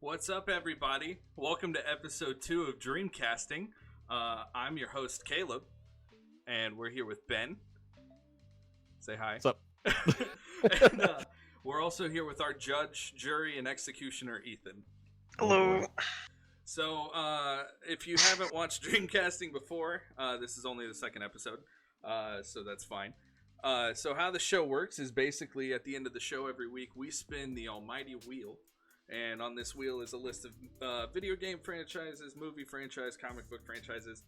What's up, everybody? Welcome to episode 2 of Dreamcasting. I'm your host, Caleb, and we're here with Ben. Say hi. What's up? And we're also here with our judge, jury, and executioner, Ethan. Hello. So, if you haven't watched Dreamcasting before, this is only the second episode, so that's fine. So how the show works is basically at the end of the show every week, we spin the almighty wheel. And on this wheel is a list of video game franchises, movie franchise, comic book franchises.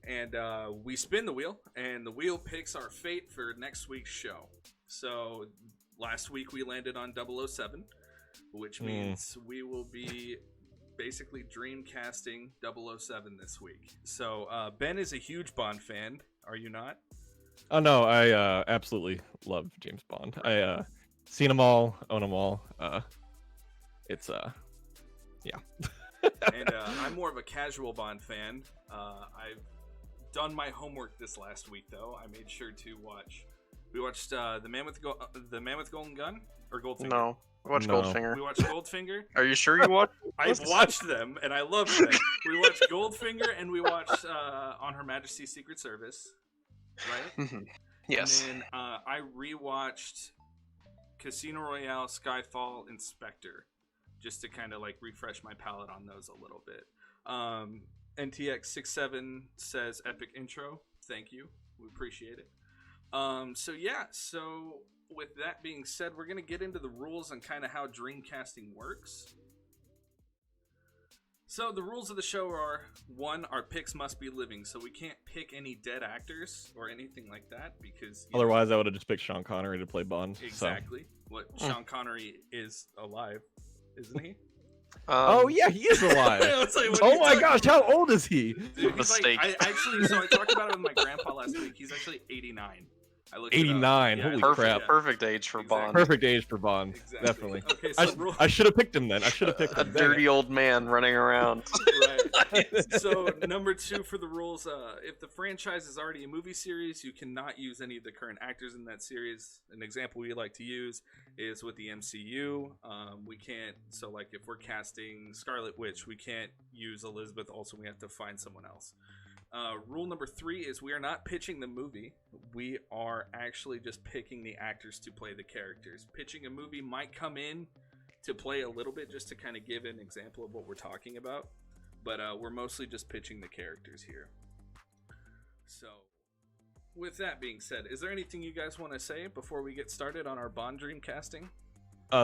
And we spin the wheel, and the wheel picks our fate for next week's show. So last week we landed on 007, which means we will be basically Dreamcasting 007 this week. So Ben is a huge Bond fan. Are you not? Oh no, I absolutely love James Bond. I seen them all, own them all. Yeah. And I'm more of a casual Bond fan. I've done my homework this last week, though. I made sure to watch. We watched the Man with Golden Gun or Goldfinger. No, we watched Goldfinger. We watched Goldfinger. Are you sure you watched? I've watched them and I love them. We watched Goldfinger and we watched On Her Majesty's Secret Service, right? Yes. And then I rewatched Casino Royale, Skyfall, and Spectre, just to kind of like refresh my palate on those a little bit. NTX67 says epic intro. Thank you. We appreciate it. So with that being said, we're going to get into the rules and kind of how Dreamcasting works. So the rules of the show are, 1, our picks must be living, so we can't pick any dead actors or anything like that because Otherwise, I would have just picked Sean Connery to play Bond. Exactly. What Sean Connery is alive, isn't he? Oh yeah, he is alive. Like, oh my gosh, how old is he? Dude, he's like, I talked about it with my grandpa last week. He's actually 89. I looked 89. Yeah, Holy perfect, crap! Perfect age for Bond. Perfect age for Bond. Exactly. Definitely. Okay, so I should have picked him then. I should have picked A him. dirty old man running around. Right. So number 2 for the rules: if the franchise is already a movie series, you cannot use any of the current actors in that series. An example we like to use is with the MCU. We can't. So like if we're casting Scarlet Witch, we can't use Elizabeth Olsen. We have to find someone else. Rule number 3 is we are not pitching the movie. We are actually just picking the actors to play the characters. Pitching a movie might come in to play a little bit just to kind of give an example of what we're talking about. But we're mostly just pitching the characters here. So, with that being said, is there anything you guys want to say before we get started on our Bond Dreamcasting?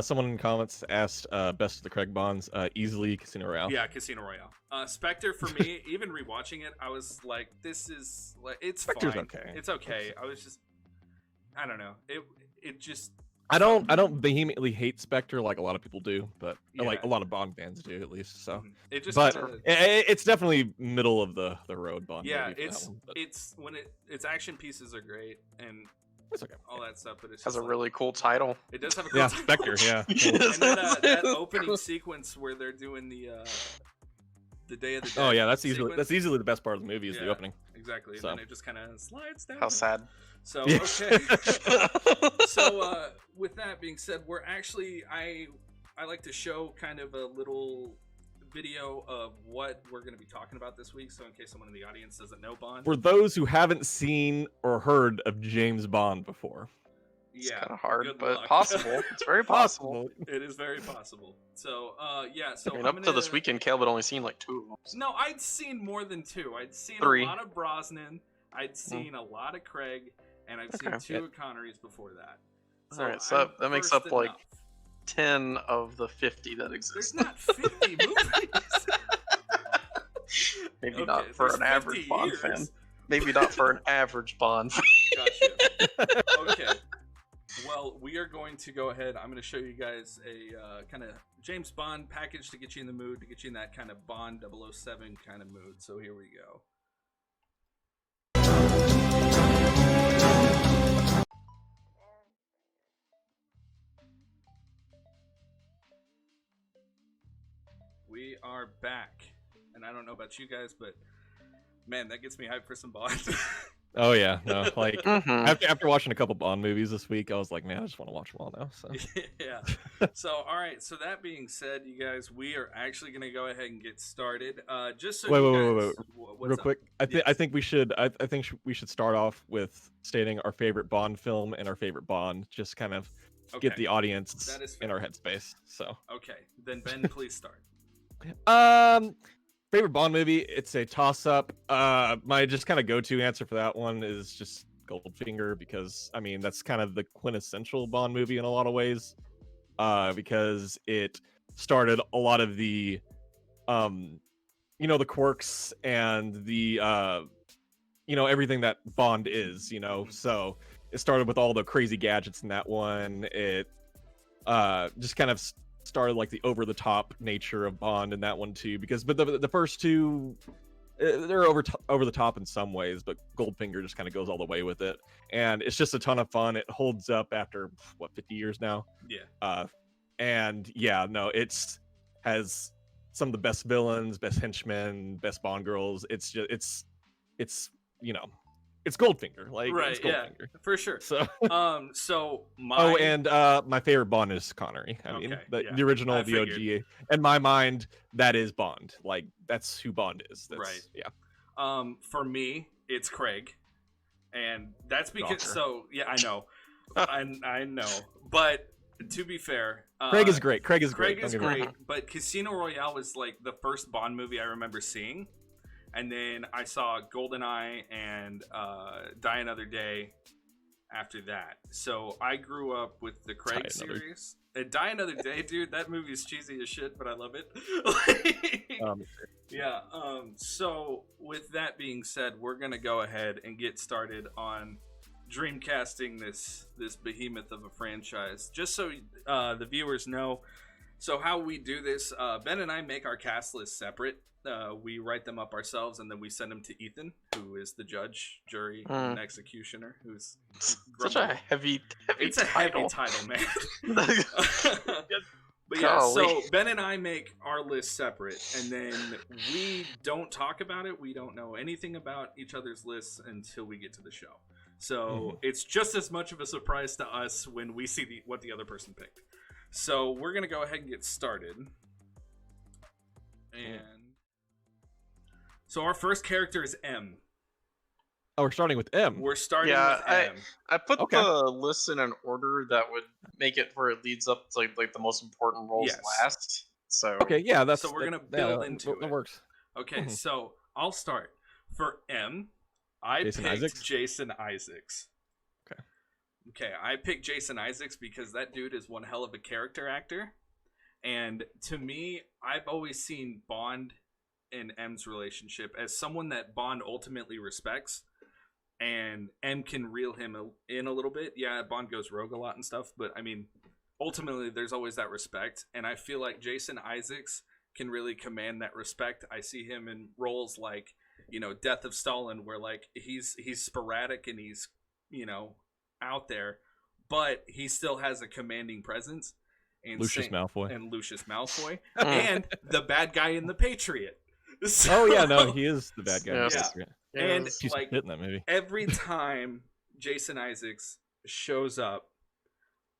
Someone in the comments asked best of the Craig Bonds. Easily Casino Royale. Yeah, Casino Royale. Spectre, for me, even rewatching it, I was like, this is like, it's Spectre's fine. okay. It's okay. I was just, I don't know. It just. I don't vehemently hate Spectre like a lot of people do, but like Yeah. a lot of Bond fans do at least. So, It just. but it's definitely middle of the road Bond. yeah, movie for it's that one, but it's when its action pieces are great and it's okay. all that stuff, but it's Has just a like, really cool title. It does have a cool Yeah, title. Spectre. Yeah. And that opening sequence where they're doing the Day of the Dead. Oh yeah, that's sequence. easily the best part of the movie is the Yeah. opening. Exactly. So. And then it just kind of slides down. How sad. So Yeah. okay. So with that being said, we're actually I like to show kind of a little video of what we're going to be talking about this week. So in case someone in the audience doesn't know Bond, For those who haven't seen or heard of James Bond before, It's yeah, kind of hard, good but luck. possible. It's very possible. It is very possible. So yeah. So I mean, I'm up to this weekend, Caleb had only seen like 2 of them. No, I'd seen more than 2. I'd seen 3. a lot of Brosnan. I'd seen a lot of Craig, and I've seen Okay. 2 of Connerys before that. Alright, so that makes versed up like enough. 10 of the 50 that There's exist. not 50 movies. Maybe Okay, not for there's an average 50 Bond years. fan. Maybe not for an average Bond fan. Gotcha. Okay. Well, we are going to go ahead. I'm going to show you guys a kind of James Bond package to get you in the mood, to get you in that kind of Bond 007 kind of mood. So here we go. We are back. And I don't know about you guys, but man, that gets me hyped for some Bond. Oh yeah, no, like Mhm. after watching a couple Bond movies this week, I was like, man, I just want to watch them all now. So Yeah. So, all right. So that being said, you guys, we are actually going to go ahead and get started. Just so wait, you wait, wait, guys, wait, real what's up? quick. I Yes. think we should we should start off with stating our favorite Bond film and our favorite Bond, just kind of Okay. get the audience That is in fair. our headspace. So, Okay. Then Ben, please start. um, favorite Bond movie, it's a toss up. My just kind of go-to answer for that one is just Goldfinger, because I mean that's kind of the quintessential Bond movie in a lot of ways. Because it started a lot of the um the quirks and the everything that Bond is, Mhm. So it started with all the crazy gadgets in that one. It just kind of started like the over the top nature of Bond in that one too, because but the first two, they're over the top in some ways, but Goldfinger just kind of goes all the way with it, and it's just a ton of fun. It holds up after what, 50 years now. Yeah. And yeah, no, has some of the best villains, best henchmen, best Bond girls. It's just it's you know it's Goldfinger, like it's Right. Yeah. Goldfinger. For sure. So So oh, my. and my favorite Bond is Connery. I mean, Okay. Yeah. the I original, the figured. OG. In my mind, that is Bond. Like that's who Bond is. Right. That's yeah. For me, it's Craig, and that's because. Shocker. So yeah, I know, I know, but to be fair, Craig is great. Craig is Craig great. is Don't get me wrong. great, but Casino Royale was like the first Bond movie I remember seeing, and then I saw GoldenEye and Die Another Day after that. So I grew up with the Craig series. And Die Another Day, dude, that movie is cheesy as shit, but I love it. Yeah. So with that being said, we're gonna go ahead and get started on Dreamcasting this behemoth of a franchise. Just so the viewers know, so how we do this, Ben and I make our cast lists separate. We write them up ourselves, and then we send them to Ethan, who is the judge, jury, and executioner. Who's such a heavy it's title. a heavy title, man. But yeah, so Ben and I make our list separate, and then we don't talk about it. We don't know anything about each other's lists until we get to the show. So it's just as much of a surprise to us when we see what the other person picked. So we're gonna go ahead and get started. And so our first character is M. Oh, we're starting with M. We're starting with M. I put the list in an order that would make it where it leads up to like the most important roles last. So okay, yeah, so we're gonna build into it. That works. Okay, so I'll start. For M, I picked Jason Isaacs. Okay, I picked Jason Isaacs because that dude is one hell of a character actor. And to me, I've always seen Bond and M's relationship as someone that Bond ultimately respects. And M can reel him in a little bit. Yeah, Bond goes rogue a lot and stuff, but I mean, ultimately there's always that respect, and I feel like Jason Isaacs can really command that respect. I see him in roles like, Death of Stalin, where like he's sporadic and he's, out there, but he still has a commanding presence. And Lucius Malfoy. And the bad guy in The Patriot. So, oh yeah, no, he is the bad guy. Yeah. And he's like in that movie. Every time Jason Isaacs shows up,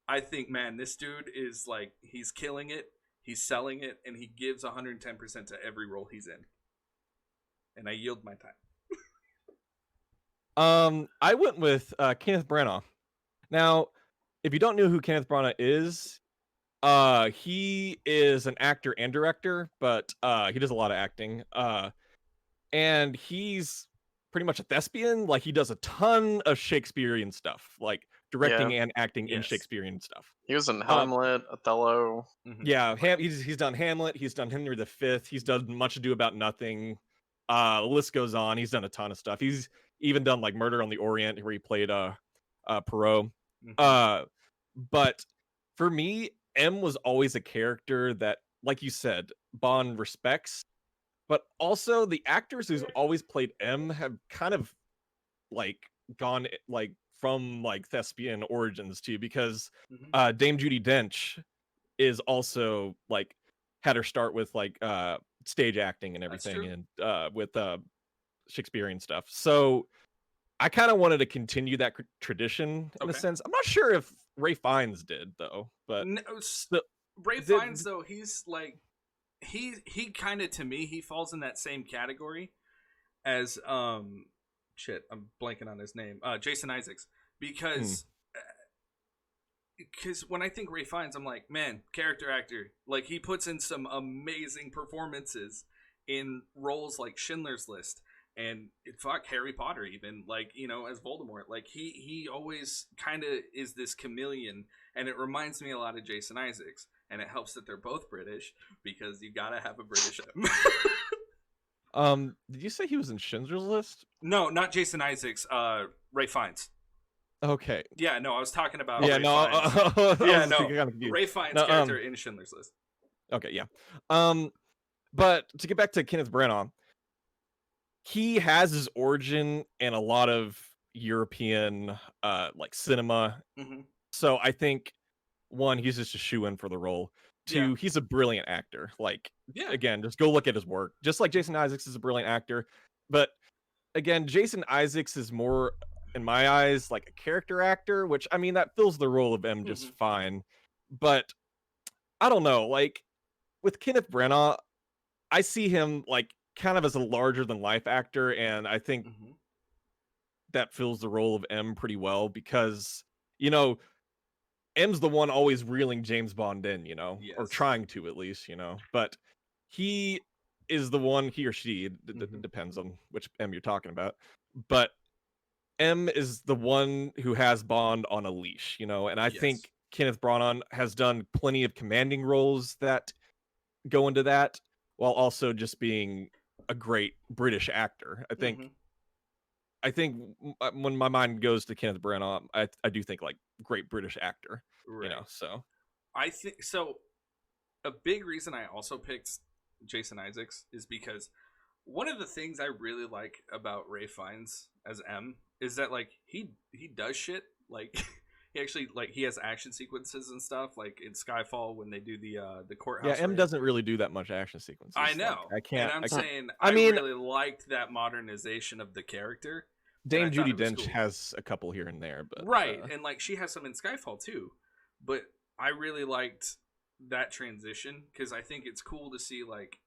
I think, man, this dude is like, he's killing it, he's selling it, and he gives 110% to every role he's in. And I yield my time. I went with Kenneth Branagh. Now, if you don't know who Kenneth Branagh is, he is an actor and director, but he does a lot of acting. And he's pretty much a thespian. Like he does a ton of Shakespearean stuff, like directing and acting in Shakespearean stuff. He was in Hamlet, Othello. Yeah, he's done Hamlet. He's done Henry V. He's done Much Ado About Nothing. The list goes on. He's done a ton of stuff. He's even done like Murder on the Orient, where he played Perot. But for me, M was always a character that, like you said, Bond respects. But also the actors who's always played M have kind of like gone like from like thespian origins too, because Dame Judi Dench is also like had her start with like stage acting and everything, and with Shakespearean stuff. So I kind of wanted to continue that tradition in a Okay. sense. I'm not sure if Ray Fiennes did though, but No, the, Ray the- Fiennes though, he's like he kind of, to me, he falls in that same category as shit, I'm blanking on his name. Jason Isaacs, because when I think Ray Fiennes, I'm like, man, character actor. Like, he puts in some amazing performances in roles like Schindler's List and fuck Harry Potter, even, like, you know, as Voldemort. Like, he always kind of is this chameleon, and it reminds me a lot of Jason Isaacs. And it helps that they're both British, because you gotta have a British did you say he was in Schindler's List? No, not Jason Isaacs. Ray Fiennes. Okay. Yeah, no, I was talking about. Yeah, Ray no. Fiennes. Yeah, no. Kind of confused. Ray Fiennes' No, character in Schindler's List. Okay, yeah. But to get back to Kenneth Branagh, he has his origin in a lot of European like cinema. Mm-hmm. So I think one, he's just a shoe-in for the role. Two, he's a brilliant actor. Like, again, just go look at his work. Just like Jason Isaacs is a brilliant actor. But again, Jason Isaacs is more, in my eyes, like a character actor, which, I mean, that fills the role of M just fine. But I don't know, like, with Kenneth Branagh, I see him like kind of as a larger than life actor, and I think that fills the role of M pretty well, because, you know, M's the one always reeling James Bond in, you know, or trying to, at least, you know, but he is the one, he or she, depends on which M you're talking about, but M is the one who has Bond on a leash, you know, and I think Kenneth Branagh has done plenty of commanding roles that go into that, while also just being a great British actor. I think when my mind goes to Kenneth Branagh, I do think like great British actor, you know. So I think so. A big reason I also picked Jason Isaacs is because one of the things I really like about Ray Fiennes as M is that, like, he does shit. Like, he actually, like, he has action sequences and stuff, like in Skyfall when they do the courthouse. Yeah, M doesn't really do that much action sequences. I know. Like, I can't. And I'm saying I mean, really liked that modernization of the character. Dame Judi Dench has a couple here and there, but and like she has some in Skyfall too. But I really liked that transition, because I think it's cool to see, like,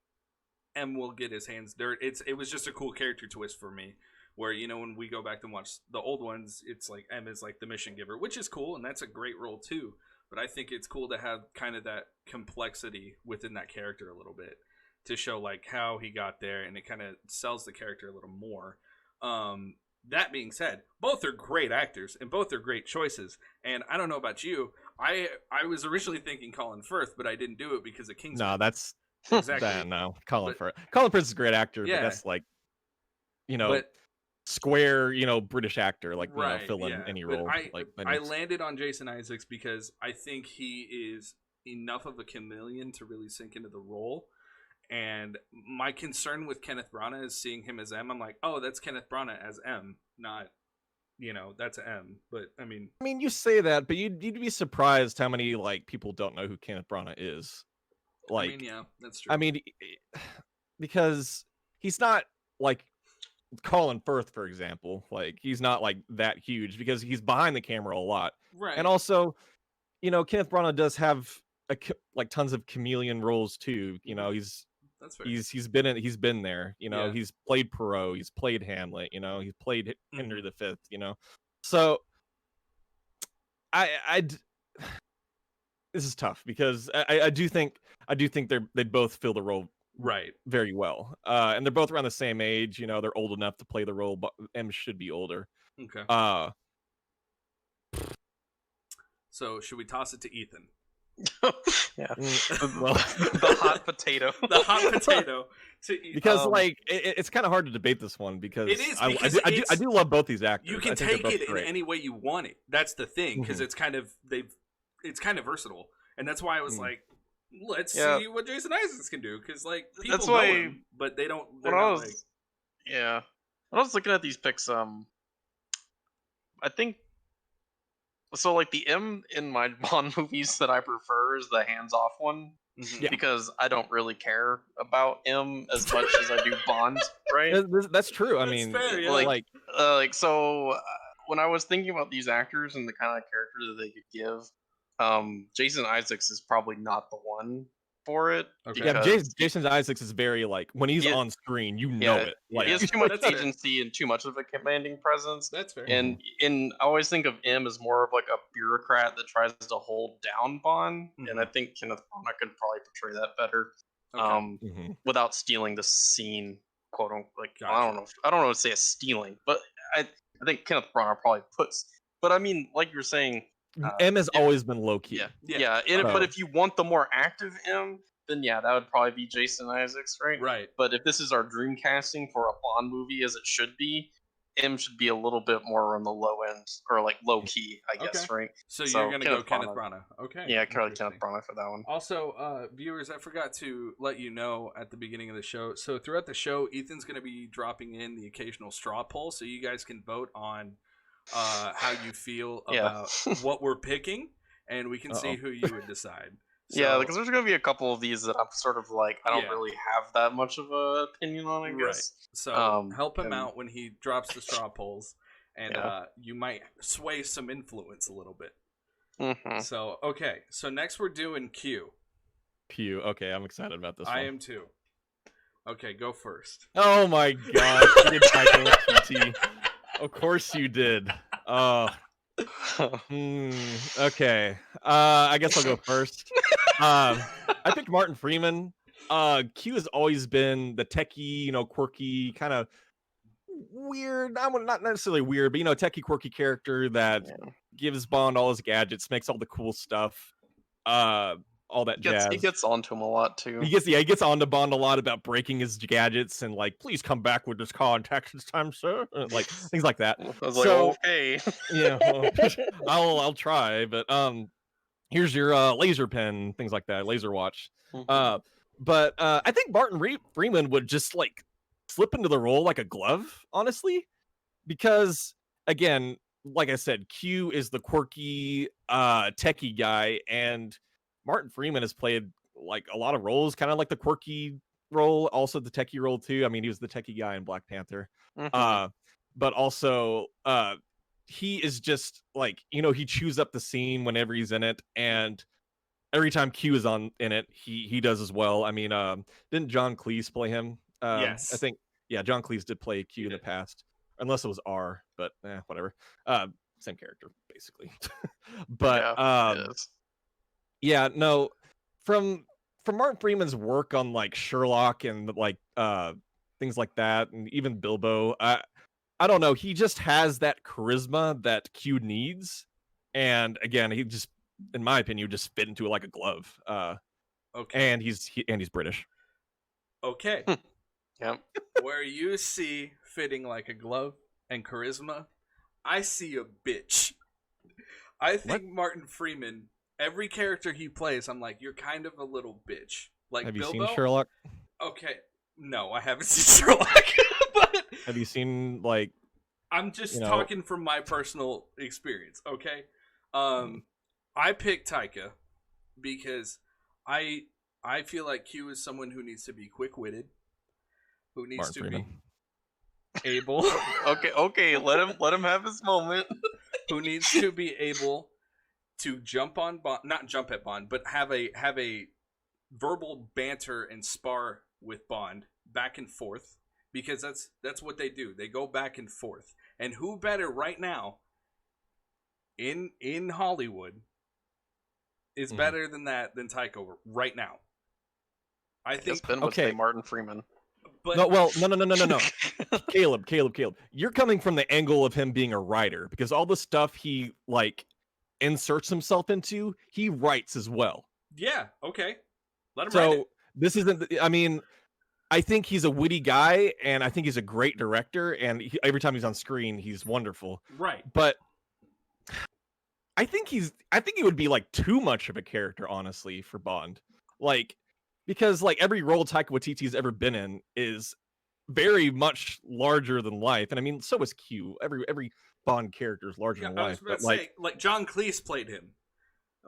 M will get his hands dirty. It was just a cool character twist for me, where, you know, when we go back and watch the old ones, it's like M is like the mission giver, which is cool, and that's a great role too. But I think it's cool to have kind of that complexity within that character a little bit, to show like how he got there, and it kind of sells the character a little more. That being said, both are great actors and both are great choices. And I don't know about you, I was originally thinking Colin Firth, but I didn't do it because of Kingsman. No, that's exactly no Colin Firth. Colin Firth is a great actor, but that's like, you know, square, you know, British actor, like, you know, fill in any role. I landed on Jason Isaacs because I think he is enough of a chameleon to really sink into the role. And my concern with Kenneth Branagh is seeing him as M. I'm like, oh, that's Kenneth Branagh as M, not, you know, that's M. But I mean, you say that, but you'd be surprised how many like people don't know who Kenneth Branagh is. Like, I mean, yeah, that's true. I mean, because he's not like Colin Firth, for example. Like, he's not like that huge because he's behind the camera a lot, right? And also, you know, Kenneth Branagh does have like tons of chameleon roles too. You know, that's fair. He's been there, you know. He's played Perot, he's played Hamlet, you know, he's played Henry V, you know. So I this is tough because I do think they both fill the role very well, and they're both around the same age, you know. They're old enough to play the role, but M should be older. Okay. So should we toss it to Ethan? Yeah. Well, the hot potato. The hot potato. Because like it's kind of hard to debate this one because it is. I do love both these actors. You can take it in any way you want it. That's the thing, because it's kind of versatile, and that's why I was like, let's see what Jason Isaacs can do, because like people know him, but they don't. When I was looking at these picks, I think. So, like, the M in my Bond movies that I prefer is the hands-off one, because I don't really care about M as much as I do Bond, right? That's true. I mean, fair, yeah. like when I was thinking about these actors and the kind of character that they could give, Jason Isaacs is probably not the one for it. Okay. Yeah, Because Jason Isaacs is very like when he's He- on screen, you know it. Like he has too much That's fair. agency and too much of a commanding presence. That's fair. And I always think of M as more of like a bureaucrat that tries to hold down Bond, and I think Kenneth Branagh could probably portray that better, Okay. without stealing the scene, quote unquote. Like Gotcha. I don't know what to say as stealing, but I think Kenneth Branagh probably puts. But I mean, like you're saying, M has always been low key. Yeah. But if you want the more active M, then yeah, that would probably be Jason Isaacs, right? Right. But if this is our dream casting for a Bond movie, as it should be, M should be a little bit more on the low end, or like low key, I guess, right? So you're gonna go Kenneth Branagh. Okay. Yeah, Kenneth Branagh for that one. Also, viewers, I forgot to let you know at the beginning of the show. So throughout the show, Ethan's gonna be dropping in the occasional straw poll, so you guys can vote on how you feel about what we're picking, and we can see who you would decide. So, yeah, because there's going to be a couple of these that I'm sort of like, I don't really have that much of an opinion on, I guess. Right. So help him out when he drops the straw polls, and you might sway some influence a little bit. Mm-hmm. So, okay. So next we're doing Q. Q. Okay, I'm excited about this one. I am too. Okay, go first. Oh my god. You did Taika Waititi. Of course you did. Okay. I guess I'll go first. I picked Martin Freeman. Q has always been the techie, quirky, kind of weird. Not necessarily weird, but techie, quirky character that gives Bond all his gadgets, makes all the cool stuff. All that jazz. He gets onto him a lot too. He gets onto Bond a lot about breaking his gadgets and like, please come back with this contact this time, sir. Like things like that. I was like, okay. Yeah, well, I'll try, but here's your laser pen, things like that, laser watch. But I think Martin Freeman would just like slip into the role like a glove, honestly, because again, like I said, Q is the quirky techie guy, and Martin Freeman has played like a lot of roles, kind of like the quirky role, also the techie role too. I mean, he was the techie guy in Black Panther. But also he is just like, he chews up the scene whenever he's in it, and every time Q is in it, he does as well. I mean, didn't John Cleese play him? Yes. I think, yeah, John Cleese did play Q in the past, unless it was R, but whatever. Same character, basically. But yeah, no, from Martin Freeman's work on like Sherlock and like things like that, and even Bilbo, I don't know, he just has that charisma that Q needs, and again, he just, in my opinion, just fit into it like a glove. Okay, and he's British. Okay. Yep. Where you see fitting like a glove and charisma, I see a bitch. I think Martin Freeman, every character he plays, I'm like, you're kind of a little bitch. Like, have you Bilbo? seen Sherlock? Okay, no, I haven't seen Sherlock. But have you seen like? I'm just talking from my personal experience. Okay, I picked Taika because I feel like Q is someone who needs to be quick-witted, who needs Martin to Freeman. be able. Okay, let him have his moment. Who needs to be able to jump on Bond, not jump at Bond, but have a verbal banter and spar with Bond back and forth, because that's what they do. They go back and forth. And who better right now in Hollywood is better than Taika right now? I think Ben would say Martin Freeman. But no. Caleb. You're coming from the angle of him being a writer, because all the stuff he like inserts himself into, he writes as well. Yeah, okay. Let him write it. This isn't, I mean, I think he's a witty guy, and I think he's a great director, and every time he's on screen, he's wonderful. Right. But I think he would be like too much of a character, honestly, for Bond. Like, because like every role Taika Waititi's ever been in is very much larger than life, and I mean, so is Q. Every Bond character is larger than life. But like John Cleese played him.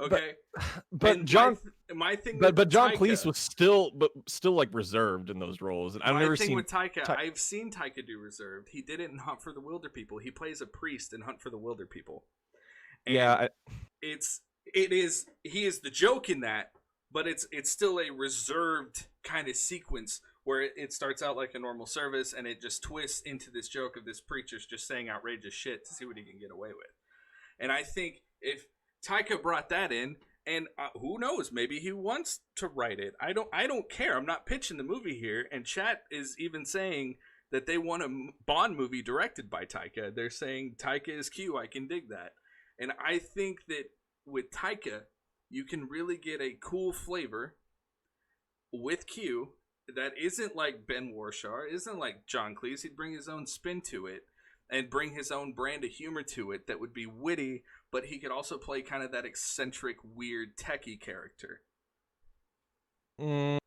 Okay, but and John, my thing but with John Taika, Cleese was still like reserved in those roles, and I've my never thing seen. with Taika, I've seen Taika do reserved. He did it in Hunt for the Wilder People. He plays a priest in Hunt for the Wilder People, and Yeah, he is the joke in that, but it's still a reserved kind of sequence where it starts out like a normal service and it just twists into this joke of this preacher's just saying outrageous shit to see what he can get away with. And I think if Taika brought that in, and who knows, maybe he wants to write it. I don't care. I'm not pitching the movie here. And chat is even saying that they want a Bond movie directed by Taika. They're saying Taika is Q. I can dig that. And I think that with Taika, you can really get a cool flavor with Q that isn't like Ben Warshar, isn't like John Cleese. He'd bring his own spin to it and bring his own brand of humor to it that would be witty, but he could also play kind of that eccentric, weird, techie character. Mm,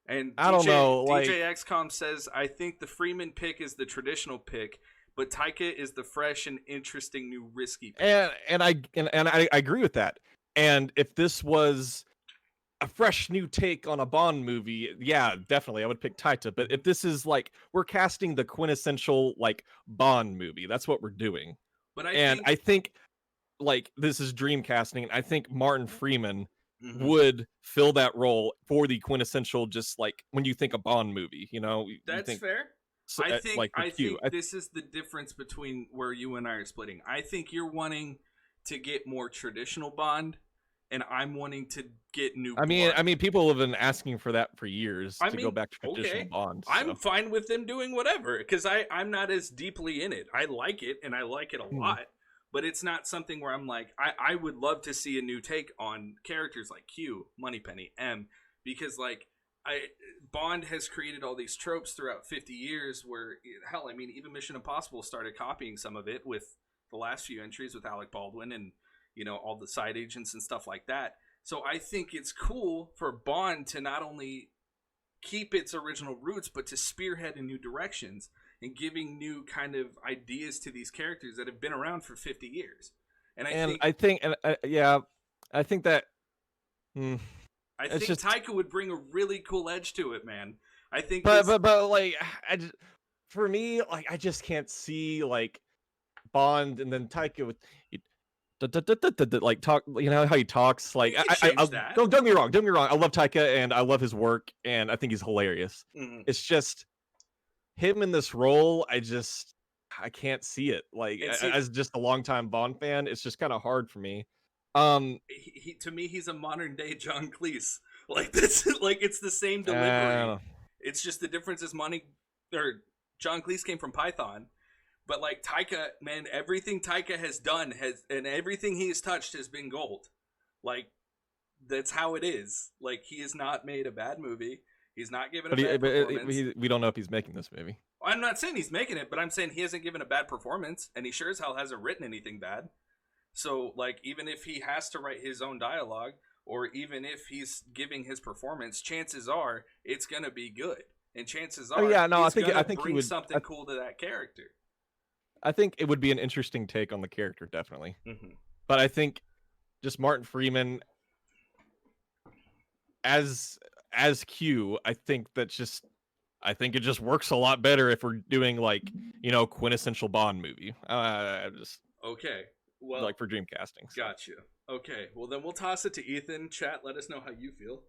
and I don't know. DJ XCOM says, I think the Freeman pick is the traditional pick, but Taika is the fresh and interesting new risky pick. And I agree with that. And if this was a fresh new take on a Bond movie, yeah, definitely I would pick Taika. But if this is like we're casting the quintessential like Bond movie, that's what we're doing. But I think like this is Dreamcasting. I think Martin Freeman would fill that role for the quintessential, just like when you think a Bond movie, you know. That's think, fair. I think like I think this is the difference between where you and I are splitting. I think you're wanting to get more traditional Bond, and I'm wanting to get new. I mean, people have been asking for that for years to go back to traditional Bond. So. I'm fine with them doing whatever because I'm not as deeply in it. I like it and I like it a lot, but it's not something where I'm like I would love to see a new take on characters like Q, Moneypenny, M, because like Bond has created all these tropes throughout 50 years where hell, I mean, even Mission Impossible started copying some of it with the last few entries with Alec Baldwin and all the side agents and stuff like that. So I think it's cool for Bond to not only keep its original roots, but to spearhead in new directions and giving new kind of ideas to these characters that have been around for 50 years. I think that. I think Taika would bring a really cool edge to it, man. I think, but like, for me, like, I just can't see like Bond and then Taika with. Like talk, how he talks. Like don't get me wrong. I love Taika and I love his work and I think he's hilarious. It's just him in this role. I can't see it. Like as just a longtime Bond fan, it's just kind of hard for me. To me, he's a modern day John Cleese. Like this, like it's the same delivery. It's just the difference is John Cleese came from Python. But like Taika, man, everything Taika has done and everything he has touched has been gold. Like that's how it is. Like he has not made a bad movie. He's not given a bad performance. We don't know if he's making this movie. I'm not saying he's making it, but I'm saying he hasn't given a bad performance, and he sure as hell hasn't written anything bad. So like even if he has to write his own dialogue, or even if he's giving his performance, chances are it's gonna be good, and chances are I think he would something cool to that character. I think it would be an interesting take on the character, definitely. But I think just Martin Freeman as Q, I think it just works a lot better if we're doing like quintessential Bond movie. Okay, well, like for Dreamcasting. So. Gotcha. Okay, well then we'll toss it to Ethan. Chat, let us know how you feel.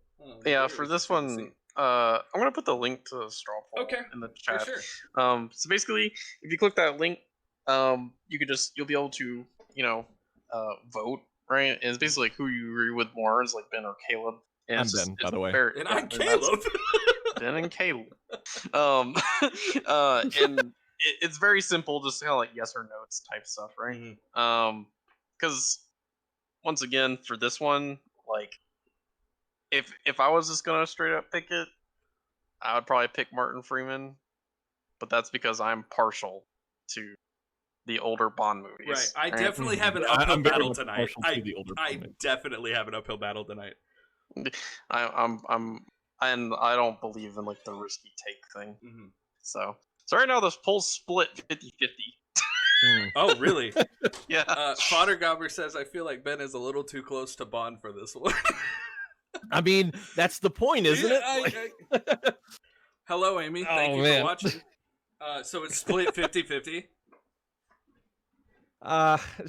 Yeah, for this one, I'm gonna put the link to the straw poll in the chat. Sure. So basically, if you click that link, you'll be able to vote, right? And it's basically like who you agree with more is like Ben or Caleb. And I'm Ben, by the way. And I'm Caleb. Ben and Caleb. And it's very simple, just kind of like yes or no type stuff, right? Because once again, for this one, like if I was just gonna straight up pick it, I would probably pick Martin Freeman, but that's because I'm partial to the older Bond movies. Right. I definitely have an uphill battle tonight. I definitely have an uphill battle tonight. And I don't believe in like the risky take thing. So right now this poll's split 50-50. Oh, really? Yeah. Fodder Gobbler says, I feel like Ben is a little too close to Bond for this one. I mean, that's the point, isn't it? Hello, Amy. Thank you for watching. So it's split 50-50.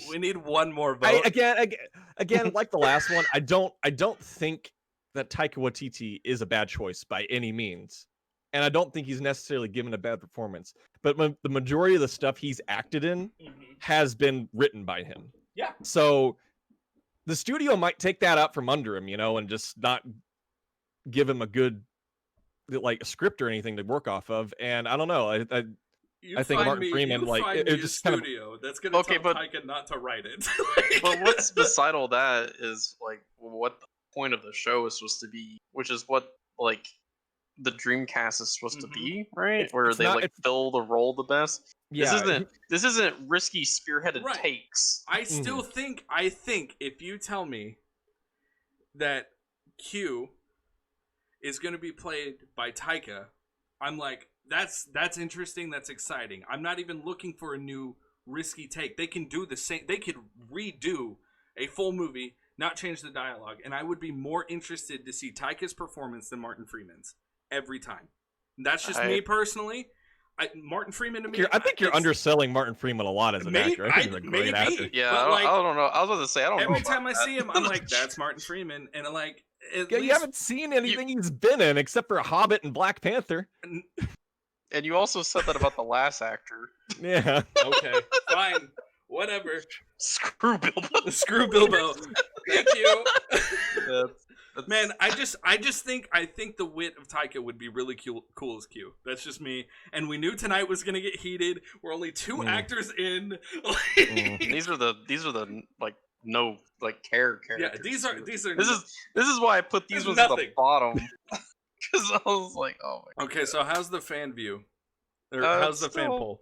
We need one more vote. Again, like the last one, I don't think that Taika Waititi is a bad choice by any means, and I don't think he's necessarily given a bad performance. But the majority of the stuff he's acted in has been written by him. Yeah. So the studio might take that out from under him, and just not give him a good a script or anything to work off of. And I don't know. I think Martin Freeman, it just kind of that's gonna tell Taika not to write it. But what's beside all that is what the point of the show is supposed to be, which is what the Dreamcast is supposed to be, right? Where they fill the role the best. Yeah, this isn't risky spearheaded takes. I still think if you tell me that Q is going to be played by Taika, I'm like, that's interesting, that's exciting. I'm not even looking for a new risky take. They can do the same. They could redo a full movie, not change the dialogue, and I would be more interested to see Taika's performance than Martin Freeman's every time. That's just me personally. Martin Freeman to me. I think you're underselling Martin Freeman a lot as an actor. I think he's a great actor. Yeah, I don't know. I was about to say, I don't know. Every time I see him, I'm like, that's Martin Freeman, and I'm like, you haven't seen anything he's been in except for Hobbit and Black Panther. And you also said that about the last actor. Yeah. Okay. Fine. Whatever. Screw Bilbo. Screw Bilbo. Thank you. Man, I think the wit of Taika would be really cool as Q. That's just me. And we knew tonight was gonna get heated. We're only 2 actors in. These are the no characters. Yeah, these are. This is why I put these ones at the bottom. Because I was like, oh my God. Okay, so how's the fan view? Or how's the fan poll?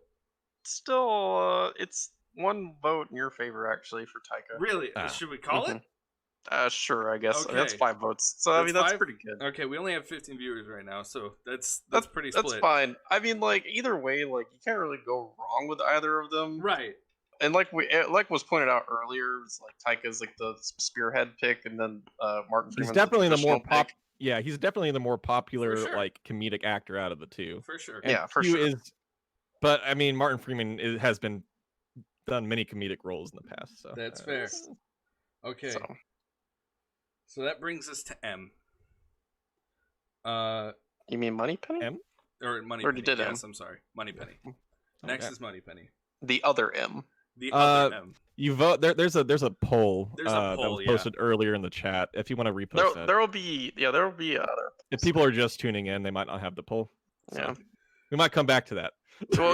Still, it's 1 vote in your favor, actually, for Taika. Really? Should we call it? Sure, I guess. Okay. That's 5 votes. So, I mean, that's pretty good. Okay, we only have 15 viewers right now, so that's pretty split. That's fine. I mean, either way, you can't really go wrong with either of them. Right. And like was pointed out earlier, it's Taika's the spearhead pick, and then Martin Freeman's he's definitely the more pick. Yeah, he's definitely the more popular comedic actor out of the 2. For sure. And for sure. But I mean, Martin Freeman has been done many comedic roles in the past. So that's fair. Okay. So that brings us to M. You mean Moneypenny? M? Or Moneypenny. Or did yes, M? I'm sorry. Moneypenny. Next is Moneypenny. The other M. The other M. You vote. There's a poll. There's a poll that was posted earlier in the chat. If you want to repost that, there will be other. If people are just tuning in, they might not have the poll. So yeah, we might come back to that. Well,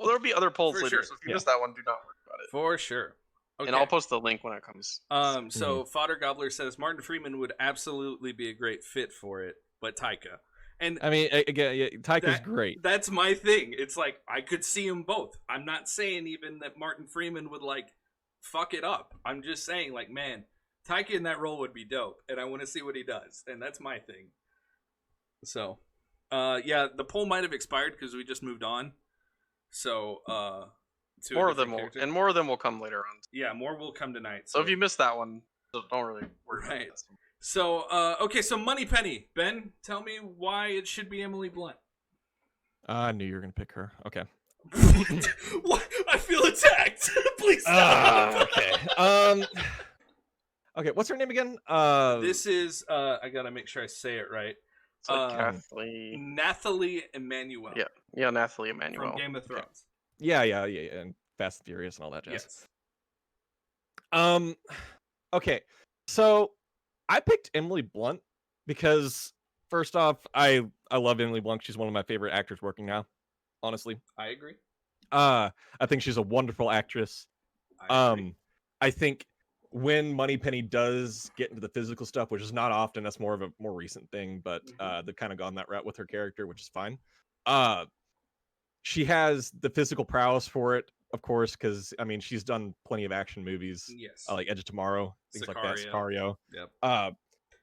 there'll be other polls later. Sure. So if you missed that one, do not worry about it. For sure. Okay. And I'll post the link when it comes. So Fodder Gobbler says Martin Freeman would absolutely be a great fit for it, but Taika. And I mean, again, Taika's great. That's my thing. It's I could see them both. I'm not saying even that Martin Freeman would fuck it up. I'm just saying man, Taika in that role would be dope, and I want to see what he does, and that's my thing. So, yeah, the poll might have expired because we just moved on. So, more of them will come later on. Yeah, more will come tonight. So if you missed that one, don't really worry. Right. So, okay, so Moneypenny. Ben, tell me why it should be Emily Blunt. I knew you were going to pick her. Okay. What? I feel attacked. Please stop. Okay. Okay, what's her name again? This is, I got to make sure I say it right. Nathalie Emmanuel. Yeah, Nathalie Emmanuel. From Game of Thrones. Yeah, and Fast and Furious and all that jazz. Yes. Okay, so I picked Emily Blunt because first off, I love Emily Blunt. She's one of my favorite actors working now. Honestly, I agree. I think she's a wonderful actress. I think when Moneypenny does get into the physical stuff, which is not often, that's more of a more recent thing, but they've kind of gone that route with her character, which is fine. She has the physical prowess for it, of course, because I mean she's done plenty of action movies, like Edge of Tomorrow, things like that, Sicario. Yep.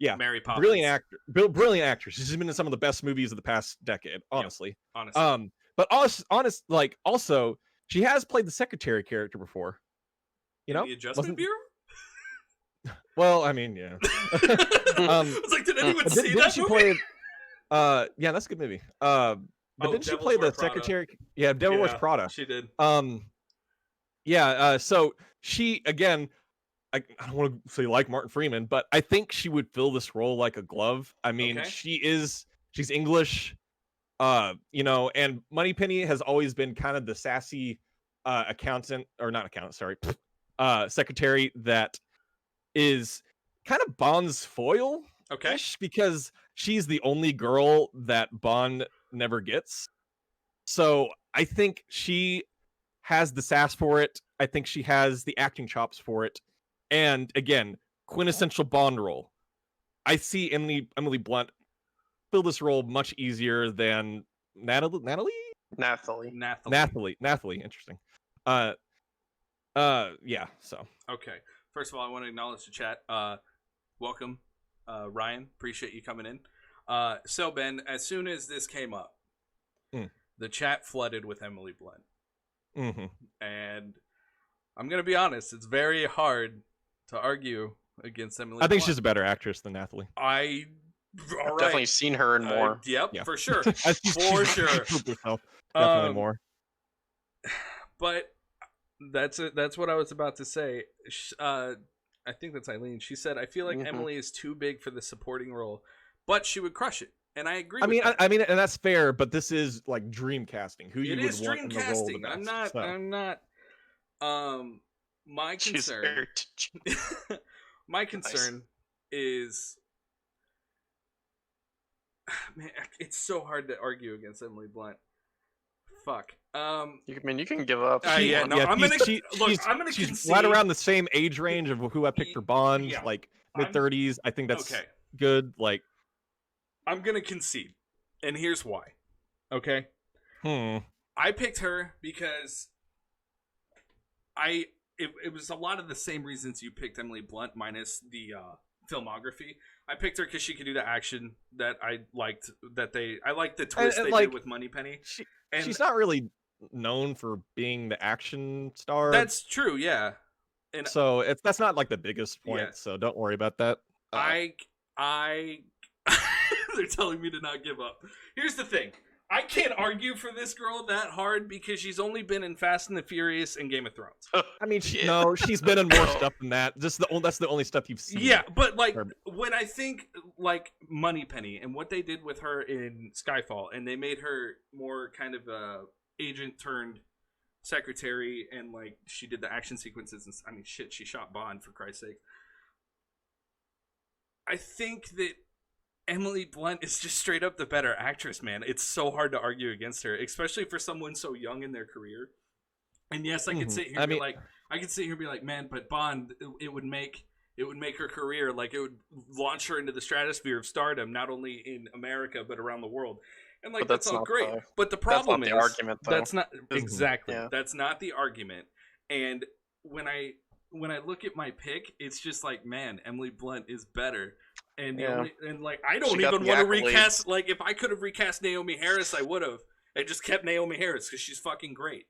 Yeah, Mary Poppins. Brilliant actress. She's been in some of the best movies of the past decade, honestly. Honestly. But also she has played the secretary character before. You know, the Adjustment Bureau. Well, I mean, yeah. I was like, did anyone see didn't that she movie? play? Yeah, that's a good movie. But didn't she Devils play Wear the Prada. secretary? Yeah, Devil Wears Prada. She did. Yeah. So she again. I don't want to say like Martin Freeman, but I think she would fill this role like a glove. I mean, Okay. she's English, you know, and Moneypenny has always been kind of the sassy accountant, or not accountant, sorry, secretary that is kind of Bond's foil, Okay. because she's the only girl that Bond never gets. So I think she has the sass for it. I think she has the acting chops for it. And again, quintessential Bond role. I see Emily Blunt fill this role much easier than Nathalie. Interesting. Yeah. So. Okay. First of all, I want to acknowledge the chat. Welcome, Ryan. Appreciate you coming in. So Ben, as soon as this came up, the chat flooded with Emily Blunt. Mm-hmm. And I'm gonna be honest, it's very hard to argue against Emily Blunt. I think she's a better actress than Nathalie. I've definitely seen her in more. Yep, Yeah. for sure. For sure. Definitely more. But that's what I was about to say. I think that's Eileen. She said, I feel like Emily is too big for the supporting role, but she would crush it. And I agree with that. I mean, and that's fair, but this is like Dreamcasting. Who you would want in the role the best. I'm not. My concern. My concern is, man, it's so hard to argue against Emily Blunt. Fuck. You can give up. I'm gonna she's concede. right around the same age range of who I picked for Bond, like mid-30s. I think that's good. Like, I'm gonna concede, and here's why. Okay. I picked her because it was a lot of the same reasons you picked Emily Blunt, minus the filmography. I picked her because she could do the action that I liked. I liked the twist they did with Moneypenny. She's not really known for being the action star. That's true, yeah. And so that's not like the biggest point. Yeah. So don't worry about that. They're telling me to not give up. Here's the thing. I can't argue for this girl that hard because she's only been in Fast and the Furious and Game of Thrones. I mean, she's been in more stuff than that. That's the only stuff you've seen. Yeah, but like when I think like Moneypenny and what they did with her in Skyfall, and they made her more kind of a agent turned secretary, and like she did the action sequences. And I mean, shit, she shot Bond, for Christ's sake. I think that Emily Blunt is just straight up the better actress, man. It's so hard to argue against her, especially for someone so young in their career. And yes, I could sit here and be like, man, but Bond, it would make her career, like, it would launch her into the stratosphere of stardom, not only in America but around the world. And like, that's all great. But the problem is, that's not exactly. That's not the argument. And when I look at my pick, it's just like, man, Emily Blunt is better. And I don't even want to recast. Like, if I could have recast Naomi Harris, I would have. I just kept Naomi Harris because she's fucking great.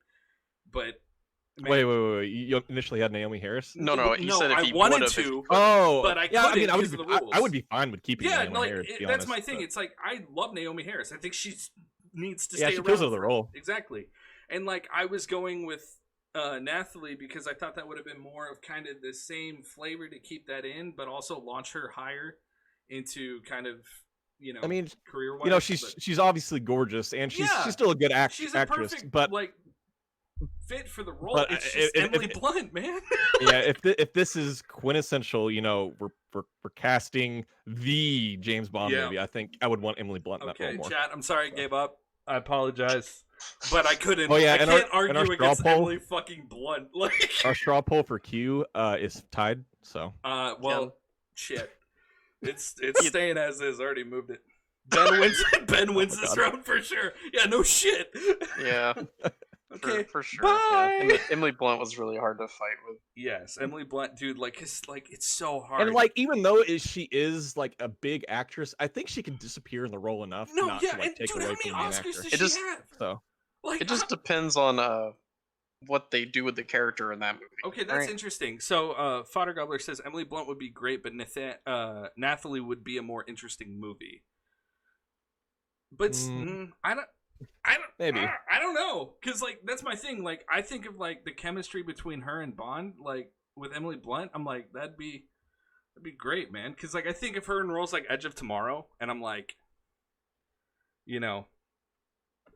But man, wait! You initially had Naomi Harris? No. You said if I he wanted to. But I couldn't. I would be fine with keeping Naomi Harris. That's my thing. It's like, I love Naomi Harris. I think she needs to stay around. Yeah, she kills the role. Exactly. And like, I was going with Nathalie because I thought that would have been more of kind of the same flavor to keep that in, but also launch her higher into kind of, I mean, career-wise. She's obviously gorgeous, and she's still a good actress. She's a perfect, but like, fit for the role. It's just Emily Blunt, man. Yeah, if this is quintessential, we're casting the James Bond movie. I think I would want Emily Blunt in that role more. Chat, I'm sorry I gave up. I apologize. But I couldn't. I can't argue against Emily fucking Blunt. Like, our straw poll for Q is tied. So. Shit. It's staying as is. Already moved it. Ben wins this round for sure. Yeah, no shit. Yeah. Okay, for sure. Bye. Yeah. Emily Blunt was really hard to fight with. Yes, Emily Blunt, dude. Like, it's so hard. And like, even though she is like a big actress, I think she can disappear in the role enough. No, yeah, and dude, how many Oscars does she have? So, like, it just depends on what they do with the character in that movie. Okay, that's right? interesting. So, Fodder Gobbler says Emily Blunt would be great, but Nathalie would be a more interesting movie. But I don't. Maybe. I don't know, because like that's my thing. Like I think of like the chemistry between her and Bond, like with Emily Blunt. I'm like that'd be great, man. Because like I think of her in roles like Edge of Tomorrow, and I'm like, you know,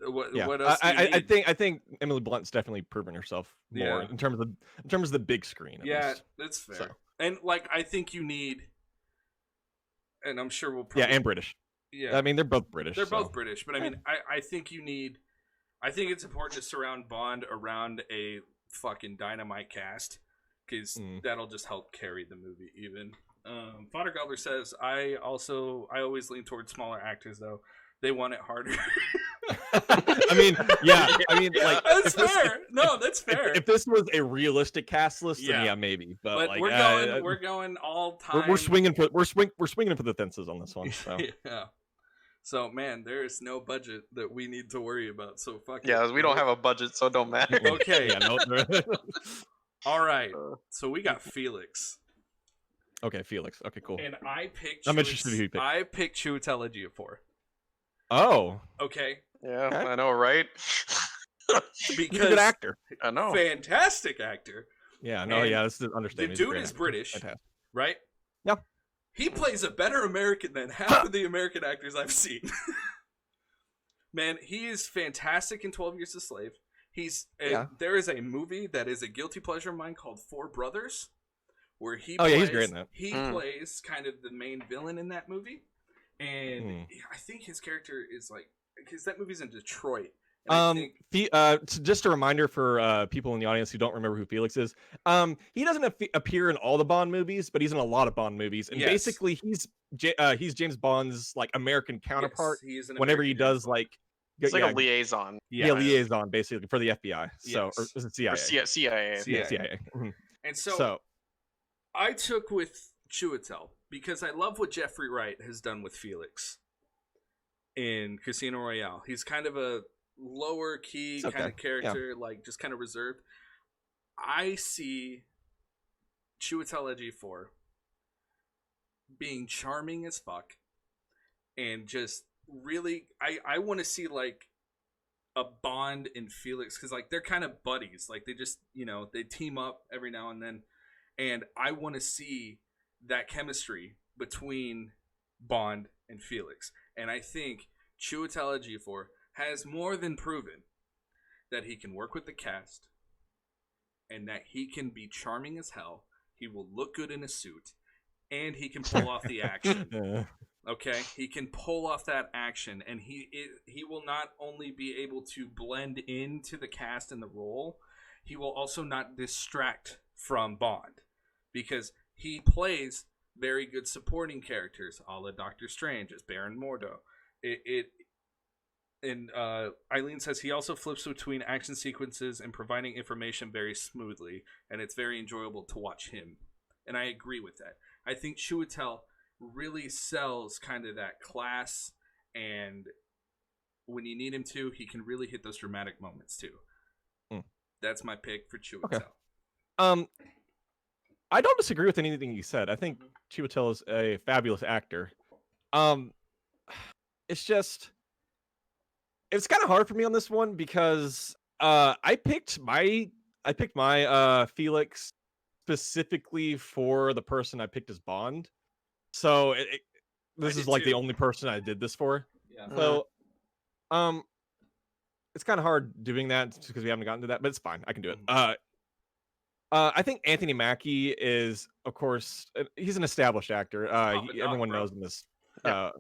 what else? Do you need? I think Emily Blunt's definitely proven herself more in terms of the big screen. Yeah, least. that's fair. So. And like I think you need, and I'm sure we'll probably and British. Yeah, I mean they're both British. They're both British, but I mean I think you need. I think it's important to surround Bond around a fucking dynamite cast, because that'll just help carry the movie. Even Fodder Gobbler says I always lean towards smaller actors though. They want it harder. I mean, like that's fair. That's fair. If this was a realistic cast list, then maybe. But like, we're going all time. We're swinging for the fences on this one. So. Yeah. So man, there is no budget that we need to worry about. So fuck it. Yeah, we don't have a budget, so it don't matter. Okay. Yeah, no. All right. So we got Felix. Okay, Felix. Okay, cool. And I picked. I'm interested who you picked. I picked Chiwetel Ejiofor. Oh. Okay. Yeah, okay. I know, right? Because he's a good actor. I know. Fantastic actor. Yeah. No. And yeah. This is understanding. The dude is British, right? Yeah. He plays a better American than half of the American actors I've seen. Man, he is fantastic in 12 Years a Slave. There is a movie that is a guilty pleasure of mine called Four Brothers, where he he's great in that. He plays kind of the main villain in that movie. And I think his character is like, because that movie's in Detroit. Just a reminder for people in the audience who don't remember who Felix is. He doesn't appear in all the Bond movies, but he's in a lot of Bond movies, and basically he's James Bond's like American counterpart. Yes, whenever he does like, it's like a liaison. Yeah, liaison basically for the FBI. So or is it CIA? Or CIA. CIA. And so I took with Chiwetel because I love what Jeffrey Wright has done with Felix in Casino Royale. He's kind of a lower key kind of character, like just kind of reserved. I see Chiwetel Ejiofor being charming as fuck, and just really, I want to see like a Bond and Felix, because like they're kind of buddies, like they just they team up every now and then, and I want to see that chemistry between Bond and Felix, and I think Chiwetel Ejiofor has more than proven that he can work with the cast and that he can be charming as hell. He will look good in a suit, and he can pull off the action. Okay, he can pull off that action, and he will not only be able to blend into the cast and the role, he will also not distract from Bond, because he plays very good supporting characters, a la Doctor Strange as Baron Mordo. And Eileen says he also flips between action sequences and providing information very smoothly, and it's very enjoyable to watch him. And I agree with that. I think Chiwetel really sells kind of that class, and when you need him to, he can really hit those dramatic moments too. That's my pick for Chiwetel. Okay. I don't disagree with anything you said. I think Chiwetel is a fabulous actor. It's just, it's kind of hard for me on this one because I picked my Felix specifically for the person I picked as Bond. So this is like the only person I did this for. Yeah. So it's kind of hard doing that because we haven't gotten to that, but it's fine. I can do it. I think Anthony Mackie is, of course, he's an established actor. Everyone knows him as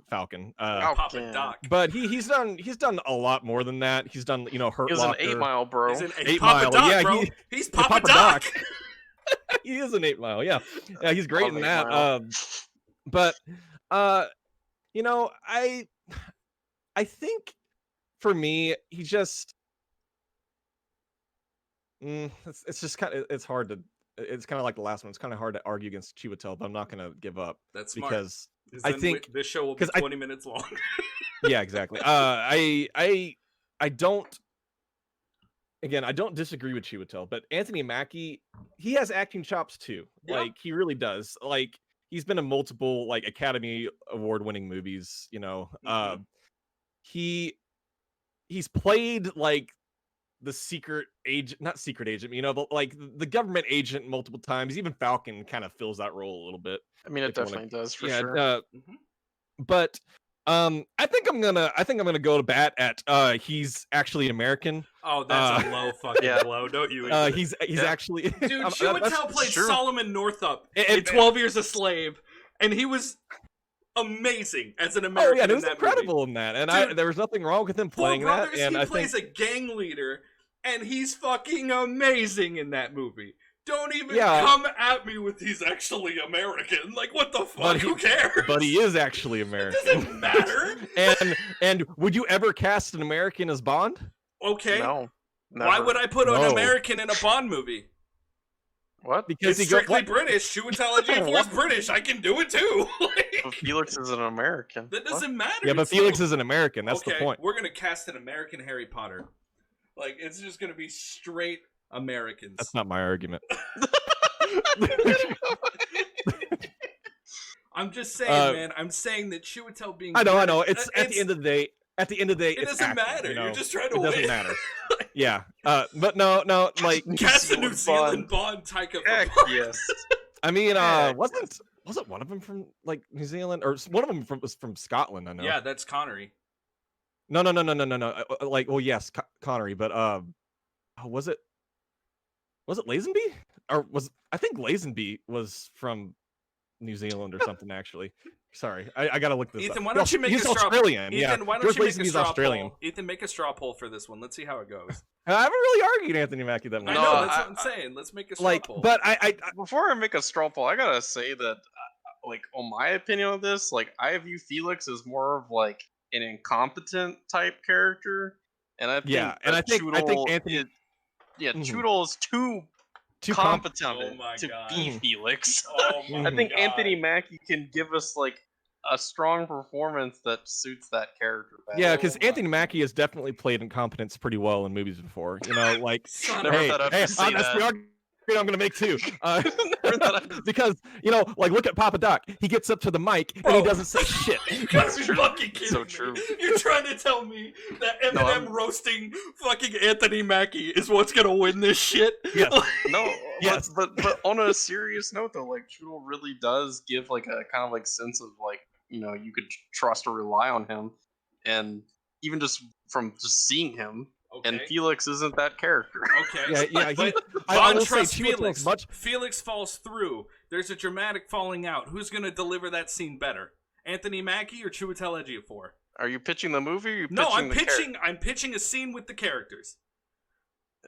Falcon. Papa Doc. But he's done a lot more than that. He's done, Hurt He was Locker. an 8 Mile, bro. He's an 8 Papa Mile. Doc, Yeah, bro. He's Papa Doc. He is an 8 Mile. Yeah, he's great in that. But I think for me, he just it's just kind of it's kind of like the last one. It's kind of hard to argue against Chiwetel, but I'm not going to give up. That's smart. Because I think this show will be 20 minutes long. Yeah, exactly. I don't again, I don't disagree with Chiwetel, but Anthony Mackie, he has acting chops too. Yeah. Like he really does. Like he's been in multiple like Academy Award winning movies. Mhm. He's played like the secret agent, not secret agent, but like the government agent multiple times. Even Falcon kind of fills that role a little bit. I mean, it if you wanna- definitely does for yeah, sure. Mhm. but I think I'm gonna go to bat at he's actually American. Oh, that's a low fucking Yeah. blow. Don't you? He's Yeah. actually Dude, that's Chiwetel played true. Solomon Northup And- in 12 Years a Slave, and he was amazing as an Oh American yeah, it in was that incredible in that, and Dude, there was nothing wrong with him Four playing that. Brothers, And he I plays think a gang leader, and he's fucking amazing in that movie. Don't even Yeah. come at me with he's actually American. Like, what the fuck? But Who cares? but he is actually It American. doesn't matter. and would you ever cast an American as Bond? Okay. No. Why never. would I put an No. American in a Bond movie? What? Because It's he strictly what? British. Chiwetel Ejiofor is British. I can do it too. Like, But Felix is an American. that What? doesn't matter. Yeah, but It's Felix still- is an American. That's okay, the point. We're gonna cast an American Harry Potter. Like, it's just gonna be straight Americans. That's not my argument. I'm just saying, man. I'm saying that Chiwetel being I know. British- It's at the end of the day. At the end of the day, it it's doesn't acting, matter. you know? You're just trying to It doesn't win. matter. Yeah. But no, like Cast a New New Zealand Bond Taika. Heck yes. I mean, Yeah. wasn't one of them from like New Zealand, or one of them was from Scotland? I know. Yeah, that's Connery. No. Like, well, yes, Connery, but was it Lazenby? Or I think Lazenby was from New Zealand or something? Actually, sorry, I gotta look this Ethan, up. why don't you make He's a straw? Australian? Ethan, Yeah, why don't George you make a Lazenby's straw Australian. poll? Ethan, make a straw poll for this one. Let's see how it goes. I haven't really argued Anthony Mackie that I much. No, know that's I- what I'm saying. Let's make a straw Like, poll. but I Before I make a straw poll, I gotta say that, like, on my opinion of this, like, I view Felix as more of like an incompetent type character, and I think Yeah, and that I think Choodle Anthony- is, yeah, Mhm. Choodle is too too competent Oh my to God. be Felix. oh my I think God. Anthony Mackie can give us like a strong performance that suits that character better. Yeah, because Oh my- Anthony Mackie has definitely played incompetence pretty well in movies before. You know, like Son Never of hey, thought I'd hey, say that's the that. argument I'm gonna make too. Never thought I'd- Because like look at Papa Doc. He gets up to the mic and Bro. he doesn't say shit. You gotta be true. fucking kidding So me. true. You're trying to tell me that Eminem No, I'm- roasting fucking Anthony Mackie is what's gonna win this shit? Yes. No, Yes. but on a serious note though, like Choodle really does give like a kind of like sense of like, you know, you could trust or rely on him, and even just from just seeing him, Okay. and Felix isn't that character. Okay. Yeah. But I Bond will say trusts Chiwetel's Felix. much. Felix falls through. There's a dramatic falling out. Who's gonna deliver that scene better? Anthony Mackie or Chiwetel Ejiofor? Are you pitching the movie? Or are you No, I'm the pitching. I'm pitching a scene with the characters.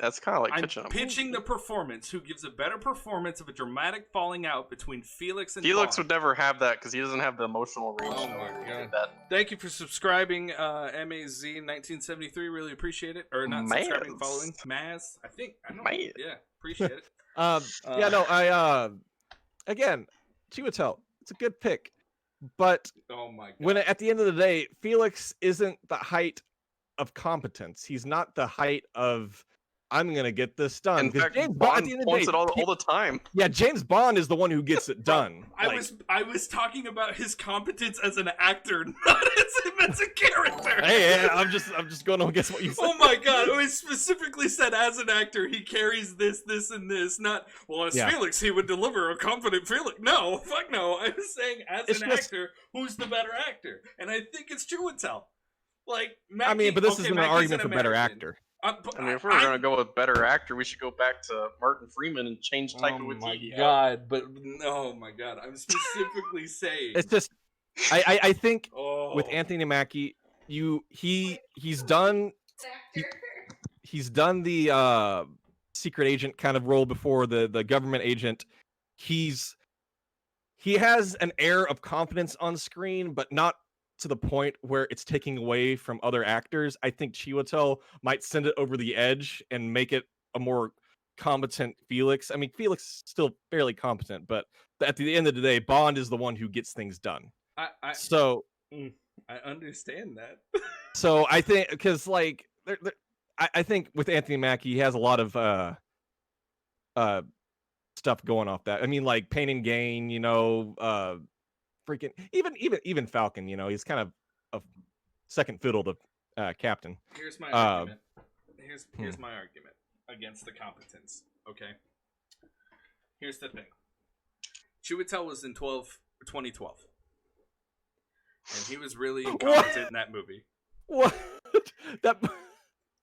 That's kind of like I'm pitching. pitching the performance. Who gives a better performance of a dramatic falling out between Felix and Felix Bond? would never have that because he doesn't have the emotional range. Oh to my do God. That. Thank you for subscribing, MAZ1973. Really appreciate it. Or not subscribing, Maz. following. Maz. I don't know. Maz. Yeah, appreciate it. Yeah. No. I again, Chiwetel. It's a good pick, but Oh my God. when at the end of the day, Felix isn't the height of competence. He's not the height of I'm gonna get this done. In 'Cause fact, James Bond at the end of the points day, it all the time. yeah, James Bond is the one who gets it done. I Like, was talking about his competence as an actor, not as him as a character. hey, I'm just going to guess what you said. Oh my God! I specifically said as an actor he carries this, and this. Not well as Yeah. Felix he would deliver a confident Felix. No, fuck no. I was saying as It's an just- actor, who's the better actor? And I think it's Chiwetel. Like I mean, but this okay, isn't an Mackey's argument for better American. actor. But I mean, if we were gonna go with better actor, we should go back to Martin Freeman and change Taika Oh my Waititi. God! But oh my God! I'm specifically saying. It's just, I think oh. with Anthony Mackie, he's done he's done the secret agent kind of role before, the government agent. He has an air of confidence on screen, but not to the point where it's taking away from other actors. I think Chiwetel might send it over the edge and make it a more competent Felix. I mean, Felix is still fairly competent, but at the end of the day, Bond is the one who gets things done. I understand that. So I think because like I think with Anthony Mackie, he has a lot of stuff going off that. I mean, like Pain and Gain, freaking even Falcon, he's kind of a second fiddle to Captain. Here's my argument. Here's my argument against the competence. Okay. Here's the thing. Chiwetel was in 2012. And he was really incompetent in that movie. What?